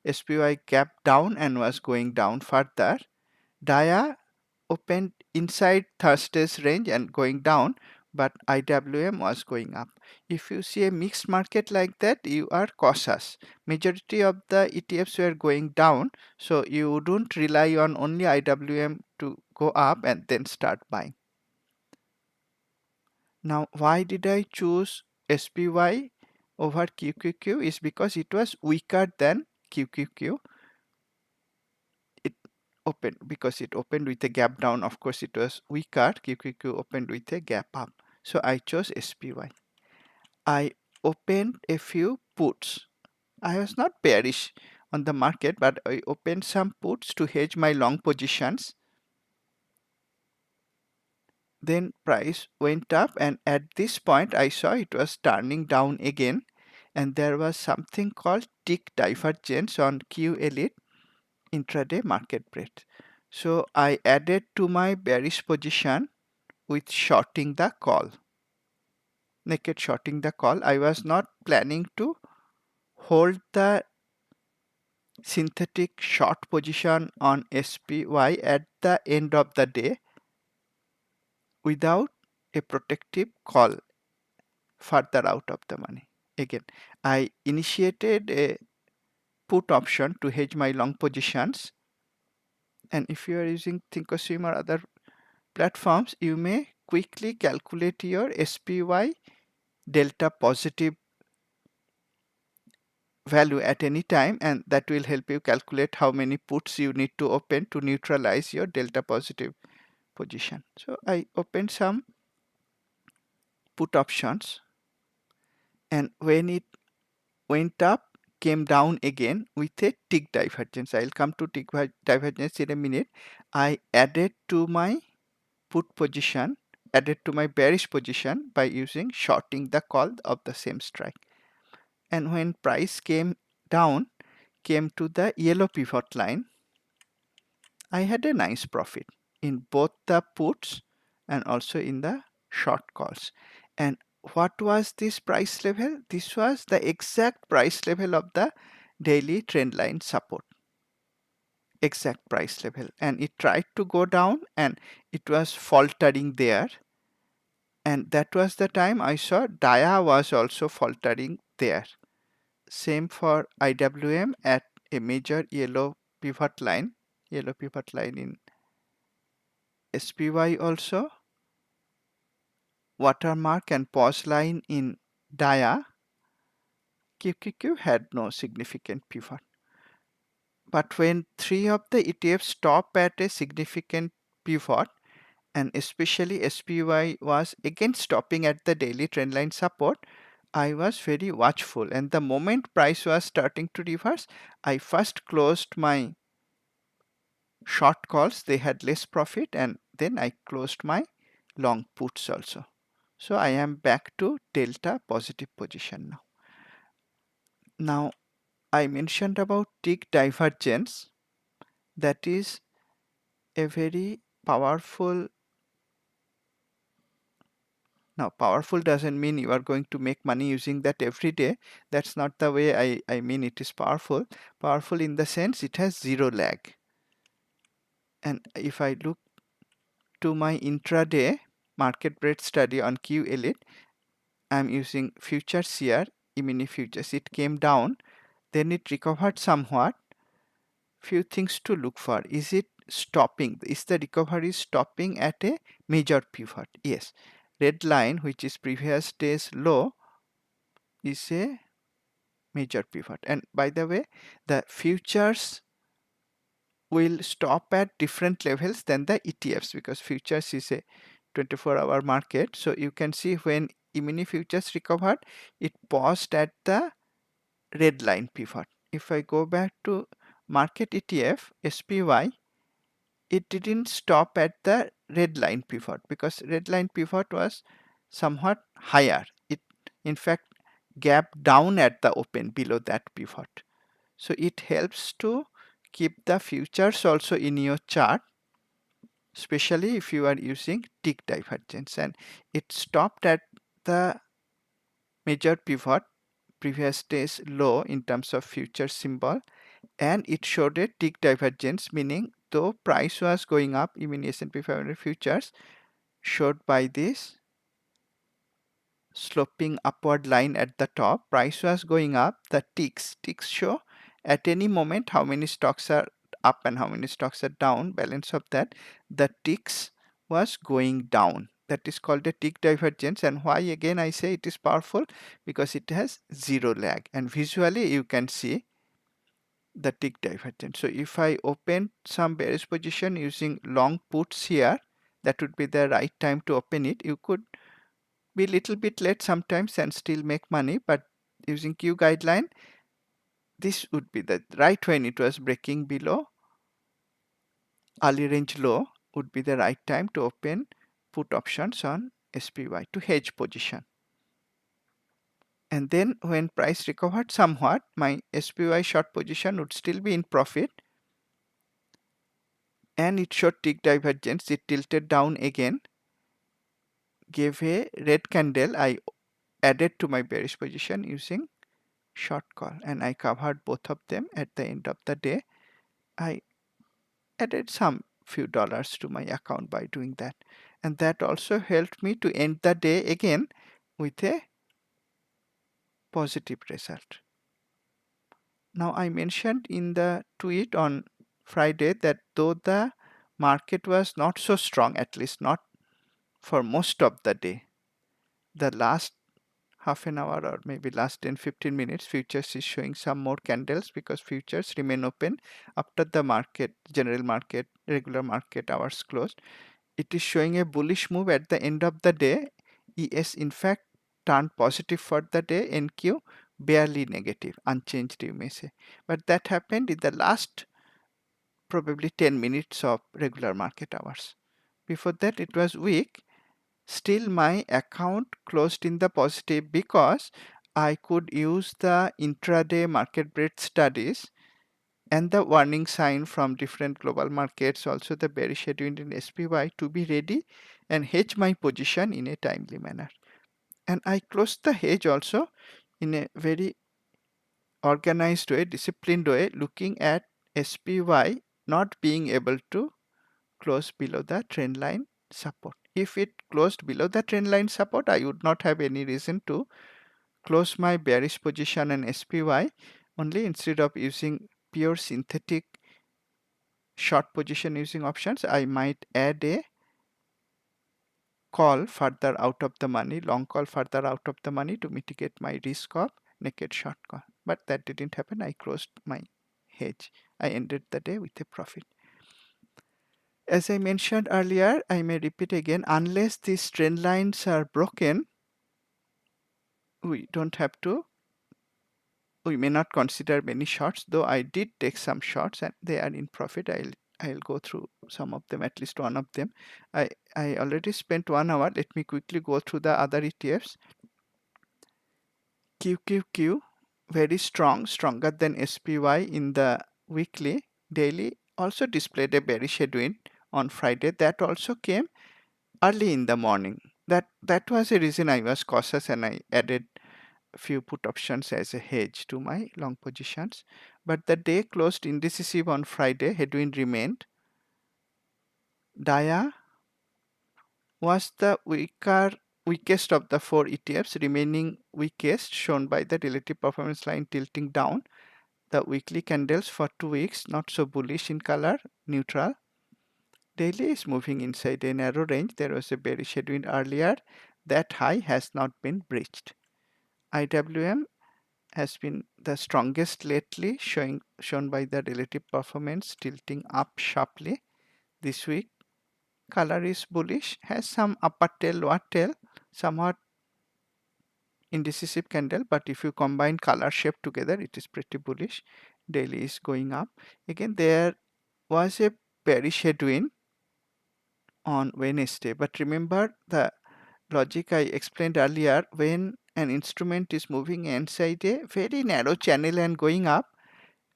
S1: SPY gapped down and was going down further. Dia opened inside Thursday's range and going down, but IWM was going up. If you see a mixed market like that, you are cautious. Majority of the ETFs were going down, so you don't rely on only IWM to go up and then start buying. Now, why did I choose SPY over QQQ? Is because it was weaker than QQQ. It opened because it opened with a gap down. Of course, it was weaker. QQQ opened with a gap up. So I chose SPY. I opened a few puts. I was not bearish on the market, but I opened some puts to hedge my long positions. Then price went up, and at this point I saw it was turning down again, and there was something called tick divergence on Q Elite intraday market breadth. So I added to my bearish position with shorting the call, naked shorting the call. I was not planning to hold the synthetic short position on SPY at the end of the day without a protective call further out of the money. Again, I initiated a put option to hedge my long positions, and if you are using Thinkorswim or other platforms, you may quickly calculate your SPY delta positive value at any time, and that will help you calculate how many puts you need to open to neutralize your delta positive position. So I opened some put options, and when it went up, came down again with a tick divergence. I'll come to tick divergence in a minute. I added to my put position, added to my bearish position by using shorting the call of the same strike. And when price came down, came to the yellow pivot line, I had a nice profit in both the puts and also in the short calls. And what was this price level? This was the exact price level of the daily trend line support. Exact price level. And it tried to go down and it was faltering there. And that was the time I saw DIA was also faltering there. Same for IWM at a major yellow pivot line in SPY also, watermark and pause line in DIA. QQQ had no significant pivot. But when three of the ETFs stop at a significant pivot, and especially SPY was again stopping at the daily trendline support, I was very watchful. And the moment price was starting to reverse, I first closed my short calls. They had less profit, and then I closed my long puts also. So I am back to delta positive position now. Now I mentioned about tick divergence. That is a very powerful. Now powerful doesn't mean you are going to make money using that every day. That's not the way I mean it is powerful. Powerful in the sense it has zero lag. And if I look to my intraday market breadth study on Q Elite, I'm using futures here, E-mini futures. It came down, then it recovered somewhat. Few things to look for. Is it stopping? Is the recovery stopping at a major pivot? Yes. Red line, which is previous day's low, is a major pivot. And by the way, the futures will stop at different levels than the ETFs, because futures is a 24-hour market. So you can see when E-mini futures recovered, it paused at the red line pivot. If I go back to market ETF SPY, it didn't stop at the red line pivot because red line pivot was somewhat higher. It in fact gapped down at the open below that pivot. So it helps to keep the futures also in your chart, especially if you are using tick divergence. And it stopped at the major pivot, previous day's low in terms of future symbol, and it showed a tick divergence, meaning though price was going up, even S&P 500 futures showed by this sloping upward line at the top, price was going up. The ticks show at any moment how many stocks are up and how many stocks are down, balance of that. The ticks was going down. That is called a tick divergence. And why again I say it is powerful? Because it has zero lag, and visually you can see the tick divergence. So if I open some bearish position using long puts here, that would be the right time to open it. You could be little bit late sometimes and still make money, but using Q guideline, this would be the right when it was breaking below early range low, would be the right time to open put options on SPY to hedge position. And then when price recovered somewhat, my SPY short position would still be in profit, and it showed tick divergence. It tilted down again, gave a red candle. I added to my bearish position using short call, and I covered both of them at the end of the day. I added some few dollars to my account by doing that, and that also helped me to end the day again with a positive result. Now I mentioned in the tweet on Friday that though the market was not so strong, at least not for most of the day. The last half an hour or maybe last 10-15 minutes, futures is showing some more candles because futures remain open after the market, general market, regular market hours closed. It is showing a bullish move at the end of the day. ES in fact turned positive for the day. NQ barely negative, unchanged you may say. But that happened in the last probably 10 minutes of regular market hours. Before that it was weak. Still my account closed in the positive because I could use the intraday market breadth studies and the warning sign from different global markets, also the bearish headwind in SPY, to be ready and hedge my position in a timely manner. And I closed the hedge also in a very organized way, disciplined way, looking at SPY not being able to close below the trend line support. If it closed below the trend line support, I would not have any reason to close my bearish position in SPY. Only instead of using pure synthetic short position using options, I might add a call further out of the money, long call further out of the money to mitigate my risk of naked short call. But that didn't happen. I closed my hedge. I ended the day with a profit. As I mentioned earlier, I may repeat again, unless these trend lines are broken, we may not consider many shorts, though I did take some shorts and they are in profit. I'll go through some of them, at least one of them. I already spent 1 hour. Let me quickly go through the other ETFs. QQQ, very strong, stronger than SPY in the weekly. Daily also displayed a bearish headwind on Friday. That also came early in the morning. That was a reason I was cautious and I added a few put options as a hedge to my long positions. But the day closed indecisive on Friday. Headwind remained. Dia was the weakest of the 4 ETFs, remaining weakest shown by the relative performance line tilting down. The weekly candles for 2 weeks not so bullish in color, neutral. Daily is moving inside a narrow range. There was a bearish headwind earlier. That high has not been breached. IWM has been the strongest lately, shown by the relative performance tilting up sharply this week. Color is bullish, has some upper tail, lower tail, somewhat indecisive candle, but if you combine color shape together, it is pretty bullish. Daily is going up. Again, there was a bearish headwind on Wednesday, but remember the logic I explained earlier. When an instrument is moving inside a very narrow channel and going up,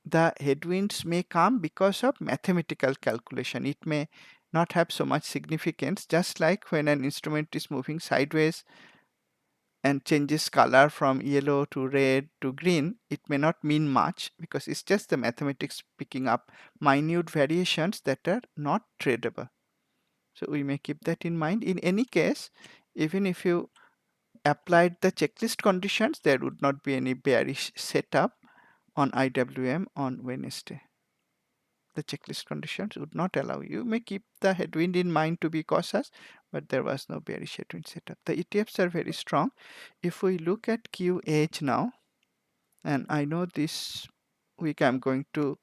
S1: the headwinds may come because of mathematical calculation. It may not have so much significance, just like when an instrument is moving sideways and changes color from yellow to red to green, it may not mean much because it's just the mathematics picking up minute variations that are not tradable. So we may keep that in mind. In any case, even if you applied the checklist conditions, there would not be any bearish setup on IWM on Wednesday. The checklist conditions would not allow you. You may keep the headwind in mind to be cautious, but there was no bearish headwind setup. The ETFs are very strong. If we look at QH now, and I know this week I'm going to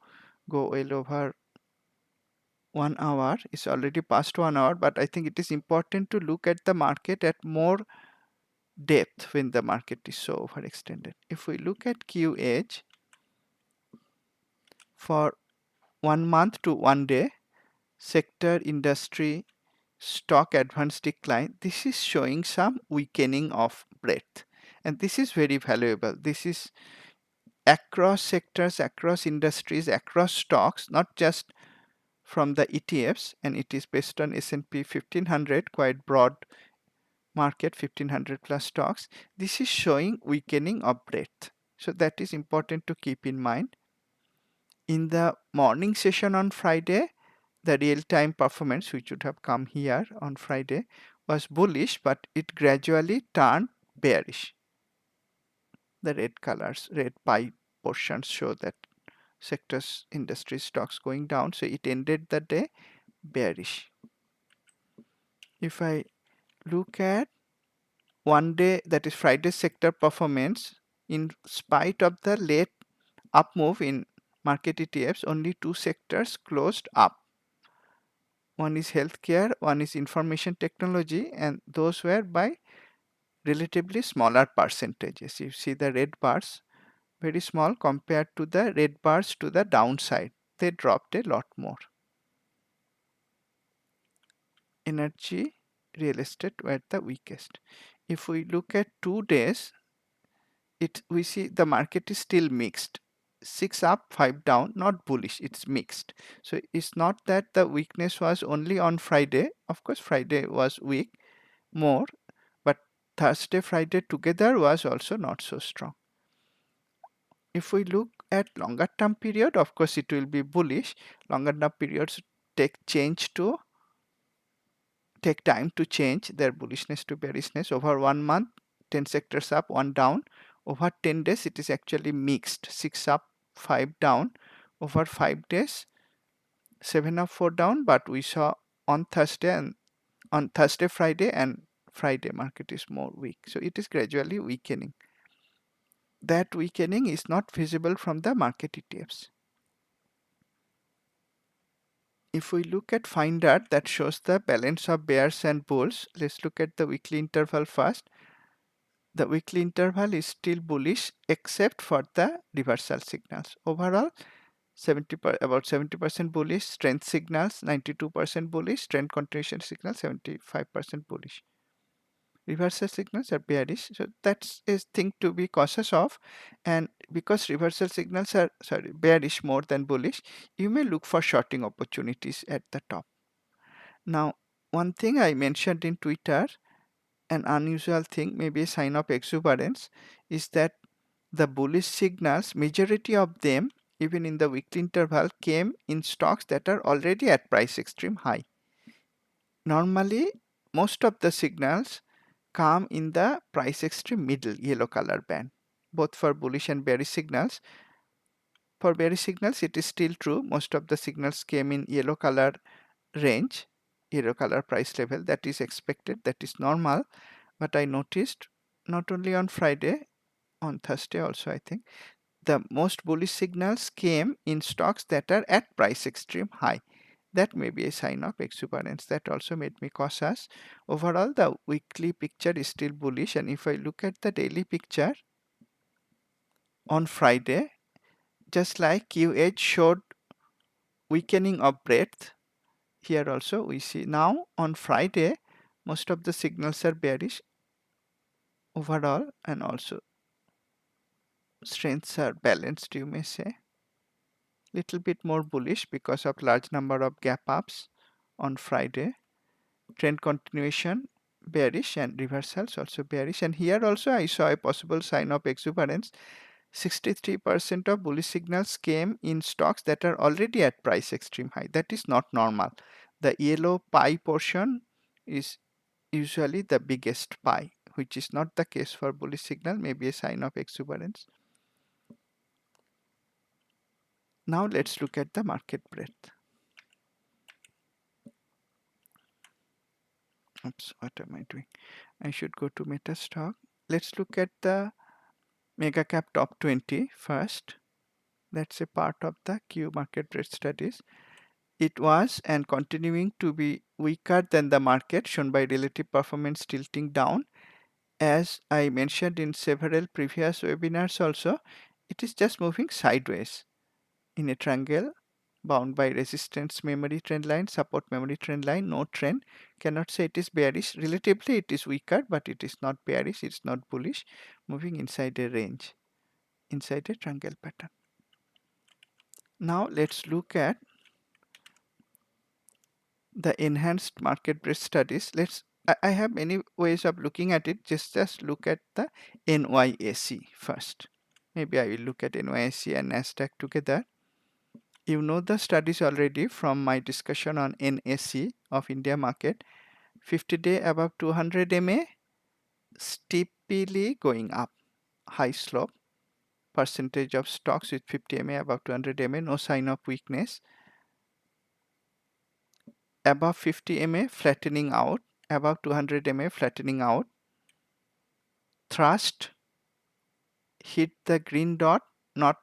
S1: go well over 1 hour. It's already past 1 hour, but I think it is important to look at the market at more depth when the market is so overextended. If we look at QH for 1 month to 1 day, sector, industry, stock advance decline, this is showing some weakening of breadth, and this is very valuable. This is across sectors, across industries, across stocks, not just from the ETFs, and it is based on S&P 1500, quite broad market, 1500 plus stocks. This is showing weakening of breadth, so that is important to keep in mind. In the morning session on Friday, the real-time performance, which would have come here on Friday, was bullish, but it gradually turned bearish. The red colors, red pie portions show that sectors, industry stocks going down, so it ended the day bearish. If I look at one day, that is Friday sector performance, in spite of the late up move in market ETFs, only two sectors closed up. One is healthcare, one is information technology, and those were by relatively smaller percentages. You see the red bars, very small compared to the red bars to the downside. They dropped a lot more. Energy, real estate were the weakest. If we look at 2 days, we see the market is still mixed. 6 up, 5 down, not bullish, it's mixed. So it's not that the weakness was only on Friday. Of course, Friday was weak more, but Thursday, Friday together was also not so strong. If we look at longer term period, of course it will be bullish. Longer term periods take time to change their bullishness to bearishness. Over 1 month, 10 sectors up, 1 down. Over 10 days, it is actually mixed. 6 up, 5 down. Over 5 days, 7 up, 4 down. But we saw on Thursday, Friday, and Friday market is more weak. So it is gradually weakening. That weakening is not visible from the market ETFs. If we look at Finder, that shows the balance of bears and bulls. Let's look at the weekly interval first. The weekly interval is still bullish except for the reversal signals. Overall, about 70% bullish, strength signals 92% bullish, trend continuation signals 75% bullish. Reversal signals are bearish, so that's a thing to be cautious of. And because reversal signals are bearish more than bullish, you may look for shorting opportunities at the top. Now, one thing I mentioned in Twitter, an unusual thing, maybe a sign of exuberance, is that the bullish signals, majority of them, even in the weekly interval, came in stocks that are already at price extreme high. Normally, most of the signals come in the price extreme middle, yellow color band, both for bullish and bearish signals. For bearish signals, it is still true. Most of the signals came in yellow color range, yellow color price level. That is expected, that is normal. But I noticed not only on Friday, on Thursday also, I think, the most bullish signals came in stocks that are at price extreme high. That may be a sign of exuberance. That also made me cautious. Overall, the weekly picture is still bullish. And if I look at the daily picture on Friday, just like QH showed weakening of breadth, here also we see now on Friday, most of the signals are bearish overall, and also strengths are balanced, you may say. Little bit more bullish because of large number of gap ups on Friday. Trend continuation bearish, and reversals also bearish. And here also I saw a possible sign of exuberance. 63% of bullish signals came in stocks that are already at price extreme high. That is not normal. The yellow pie portion is usually the biggest pie, which is not the case for bullish signal, maybe a sign of exuberance. Now let's look at the market breadth. Oops, what am I doing? I should go to Metastock. Let's look at the mega cap top 20 first. That's a part of the Q market breadth studies. It was and continuing to be weaker than the market, shown by relative performance tilting down. As I mentioned in several previous webinars also, it is just moving sideways in a triangle bound by resistance memory trend line, support memory trend line, no trend. Cannot say it is bearish. Relatively it is weaker, but it is not bearish, it's not bullish, moving inside a range, inside a triangle pattern. Now let's look at the enhanced market breadth studies. I have many ways of looking at it. Just look at the NYSE first. Maybe I will look at NYSE and Nasdaq together. You know the studies already from my discussion on NSE of India market. 50-day above 200 MA, steeply going up, high slope. Percentage of stocks with 50 MA above 200 MA, no sign of weakness. Above 50 MA, flattening out. above 200 MA flattening out. Thrust hit the green dot, not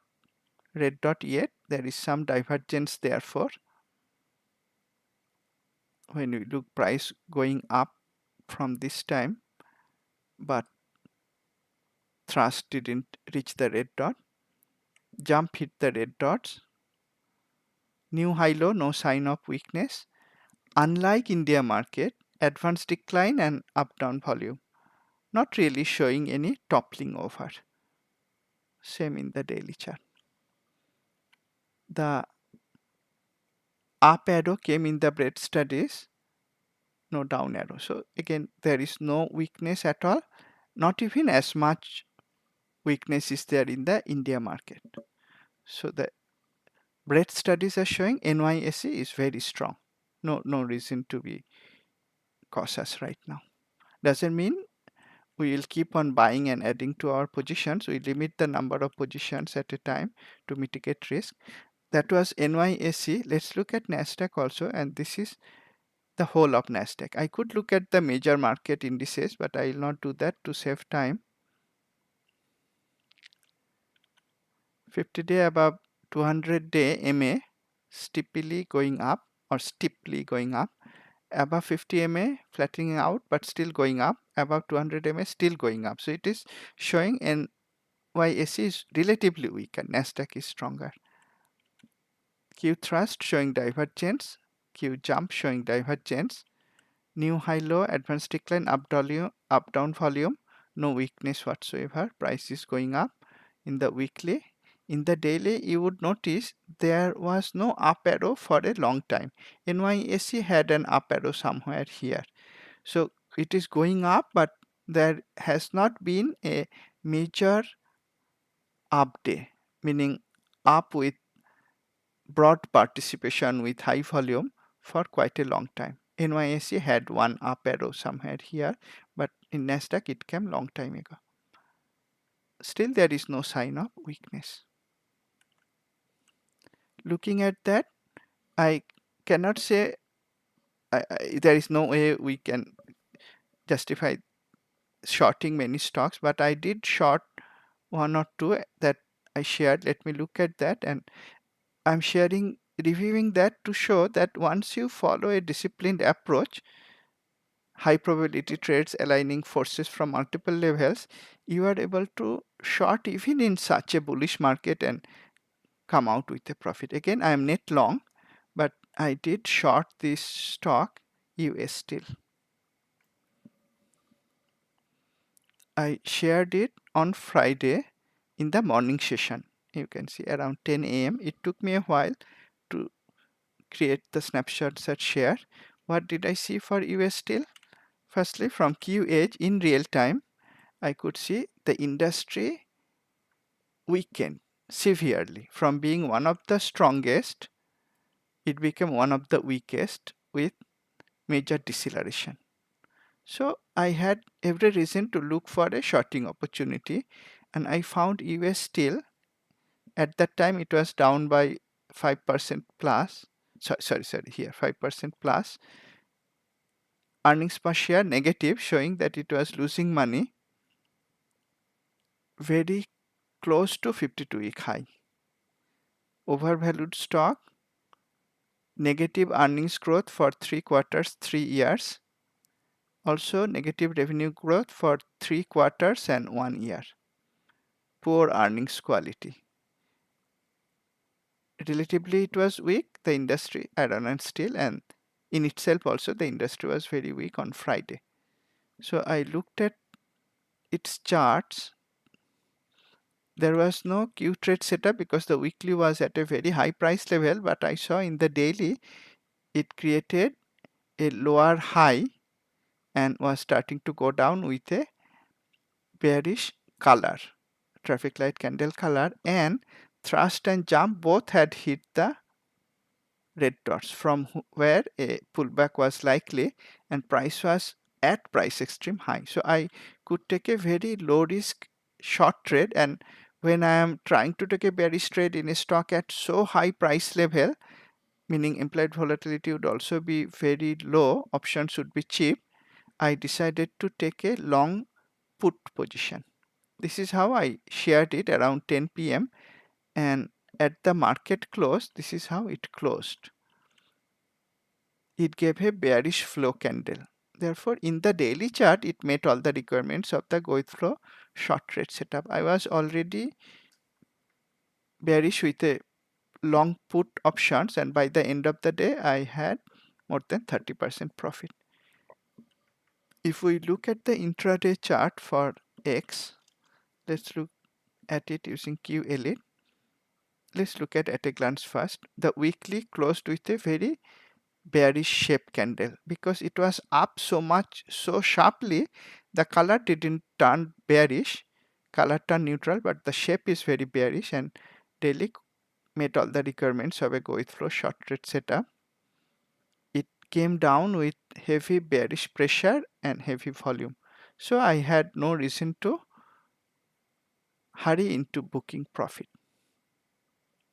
S1: red dot yet. There is some divergence therefore. When we look price going up from this time, but thrust didn't reach the red dot. Jump hit the red dots. New high low, no sign of weakness. Unlike India market, advanced decline and up down volume. Not really showing any toppling over. Same in the daily chart. The up arrow came in the bread studies, no down arrow. So again, there is no weakness at all. Not even as much weakness is there in the India market. So the bread studies are showing NYSE is very strong. No reason to be cautious right now. Doesn't mean we will keep on buying and adding to our positions. We limit the number of positions at a time to mitigate risk. That was NYSE. Let's look at NASDAQ also, and this is the whole of NASDAQ. I could look at the major market indices, but I will not do that to save time. 50-day above 200-day MA steeply going up or steeply going up. Above 50 MA flattening out but still going up. Above 200 MA still going up. So it is showing NYSE is relatively weaker. NASDAQ is stronger. Q thrust showing divergence. Q jump showing divergence. New high low, advanced decline, up down volume, no weakness whatsoever. Price is going up in the weekly. In the daily, you would notice there was no up arrow for a long time. NYSE had an up arrow somewhere here. So it is going up, but there has not been a major up day, meaning up with broad participation with high volume for quite a long time. NYSE had one up arrow somewhere here, but in NASDAQ it came long time ago. Still there is no sign of weakness. Looking at that, I cannot say there is no way we can justify shorting many stocks, but I did short one or two that I shared. Let me look at that, and I'm reviewing that to show that once you follow a disciplined approach, high probability trades aligning forces from multiple levels, you are able to short even in such a bullish market and come out with a profit. Again, I am net long, but I did short this stock US Steel. I shared it on Friday in the morning session. You can see around 10 a.m. It took me a while to create the snapshots at share. What did I see for US Steel? Firstly, from Q Edge in real time, I could see the industry weakened severely. From being one of the strongest, it became one of the weakest with major deceleration. So I had every reason to look for a shorting opportunity, and I found US Steel. At that time it was down by 5% plus. Sorry, here 5% plus. Earnings per share negative, showing that it was losing money. Very close to 52-week high. Overvalued stock. Negative earnings growth for 3 quarters, 3 years. Also negative revenue growth for 3 quarters and 1 year. Poor earnings quality. Relatively it was weak, the industry, iron and steel, and in itself also the industry was very weak on Friday. So I looked at its charts. There was no Q trade setup because the weekly was at a very high price level, but I saw in the daily it created a lower high and was starting to go down with a bearish color, traffic light candle color, and thrust and jump both had hit the red dots from where a pullback was likely, and price was at price extreme high. So I could take a very low risk short trade, and when I am trying to take a bearish trade in a stock at so high price level, meaning implied volatility would also be very low, options would be cheap, I decided to take a long put position. This is how I shared it around 10 p.m. and at the market close, this is how it closed. It gave a bearish flow candle. Therefore, in the daily chart, it met all the requirements of the go with flow short trade setup. I was already bearish with a long put options, and by the end of the day, I had more than 30% profit. If we look at the intraday chart for X, let's look at it using QLE. Let's look at a glance first. The weekly closed with a very bearish shape candle because it was up so much so sharply. The color didn't turn bearish, color turned neutral, but the shape is very bearish, and daily met all the requirements of a go with flow short trade setup. It came down with heavy bearish pressure and heavy volume, so I had no reason to hurry into booking profit.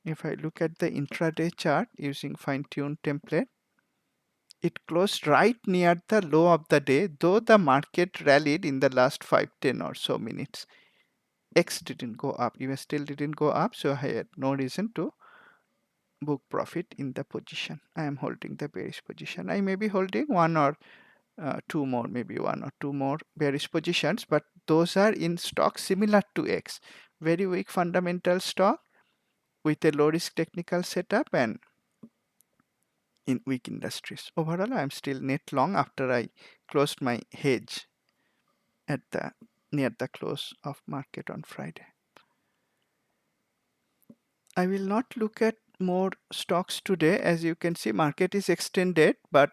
S1: If I look at the intraday chart using fine-tuned template, it closed right near the low of the day, though the market rallied in the last 5-10 or so minutes. X didn't go up, US still didn't go up, so I had no reason to book profit in the position. I am holding the bearish position. I may be holding one or two more, maybe one or two more bearish positions, but those are in stocks similar to X. Very weak fundamental stock with a low risk technical setup and in weak industries. Overall, I am still net long after I closed my hedge at the near the close of market on Friday. I will not look at more stocks today. As you can see, market is extended, but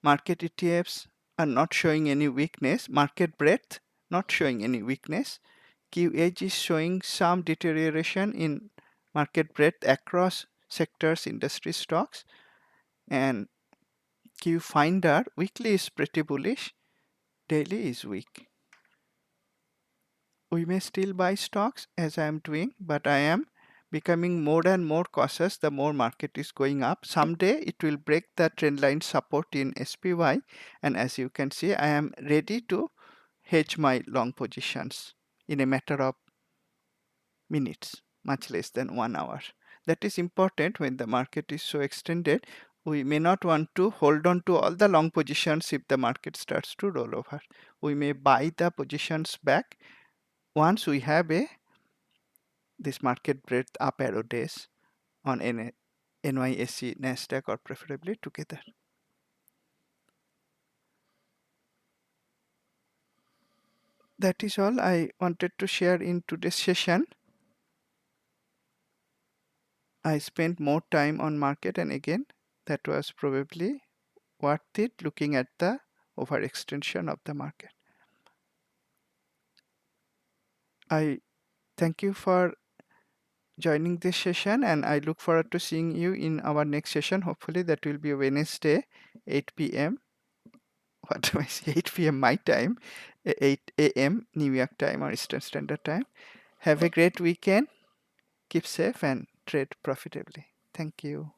S1: market ETFs are not showing any weakness. Market breadth not showing any weakness. QH is showing some deterioration in market breadth across sectors, industry stocks, and Q Finder weekly is pretty bullish, daily is weak. We may still buy stocks as I am doing, but I am becoming more and more cautious the more market is going up. Someday it will break the trend line support in SPY, and as you can see, I am ready to hedge my long positions in a matter of minutes, much less than 1 hour. That is important when the market is so extended. We may not want to hold on to all the long positions if the market starts to roll over. We may buy the positions back once we have this market breadth up arrow days on NYSE, NASDAQ, or preferably together. That is all I wanted to share in today's session. I spent more time on market, and again, that was probably worth it looking at the overextension of the market. I thank you for joining this session, and I look forward to seeing you in our next session. Hopefully that will be Wednesday, 8 p.m. What do I say? 8 p.m. my time, 8 a.m. New York time or Eastern Standard Time. Have a great weekend. Keep safe and trade profitably. Thank you.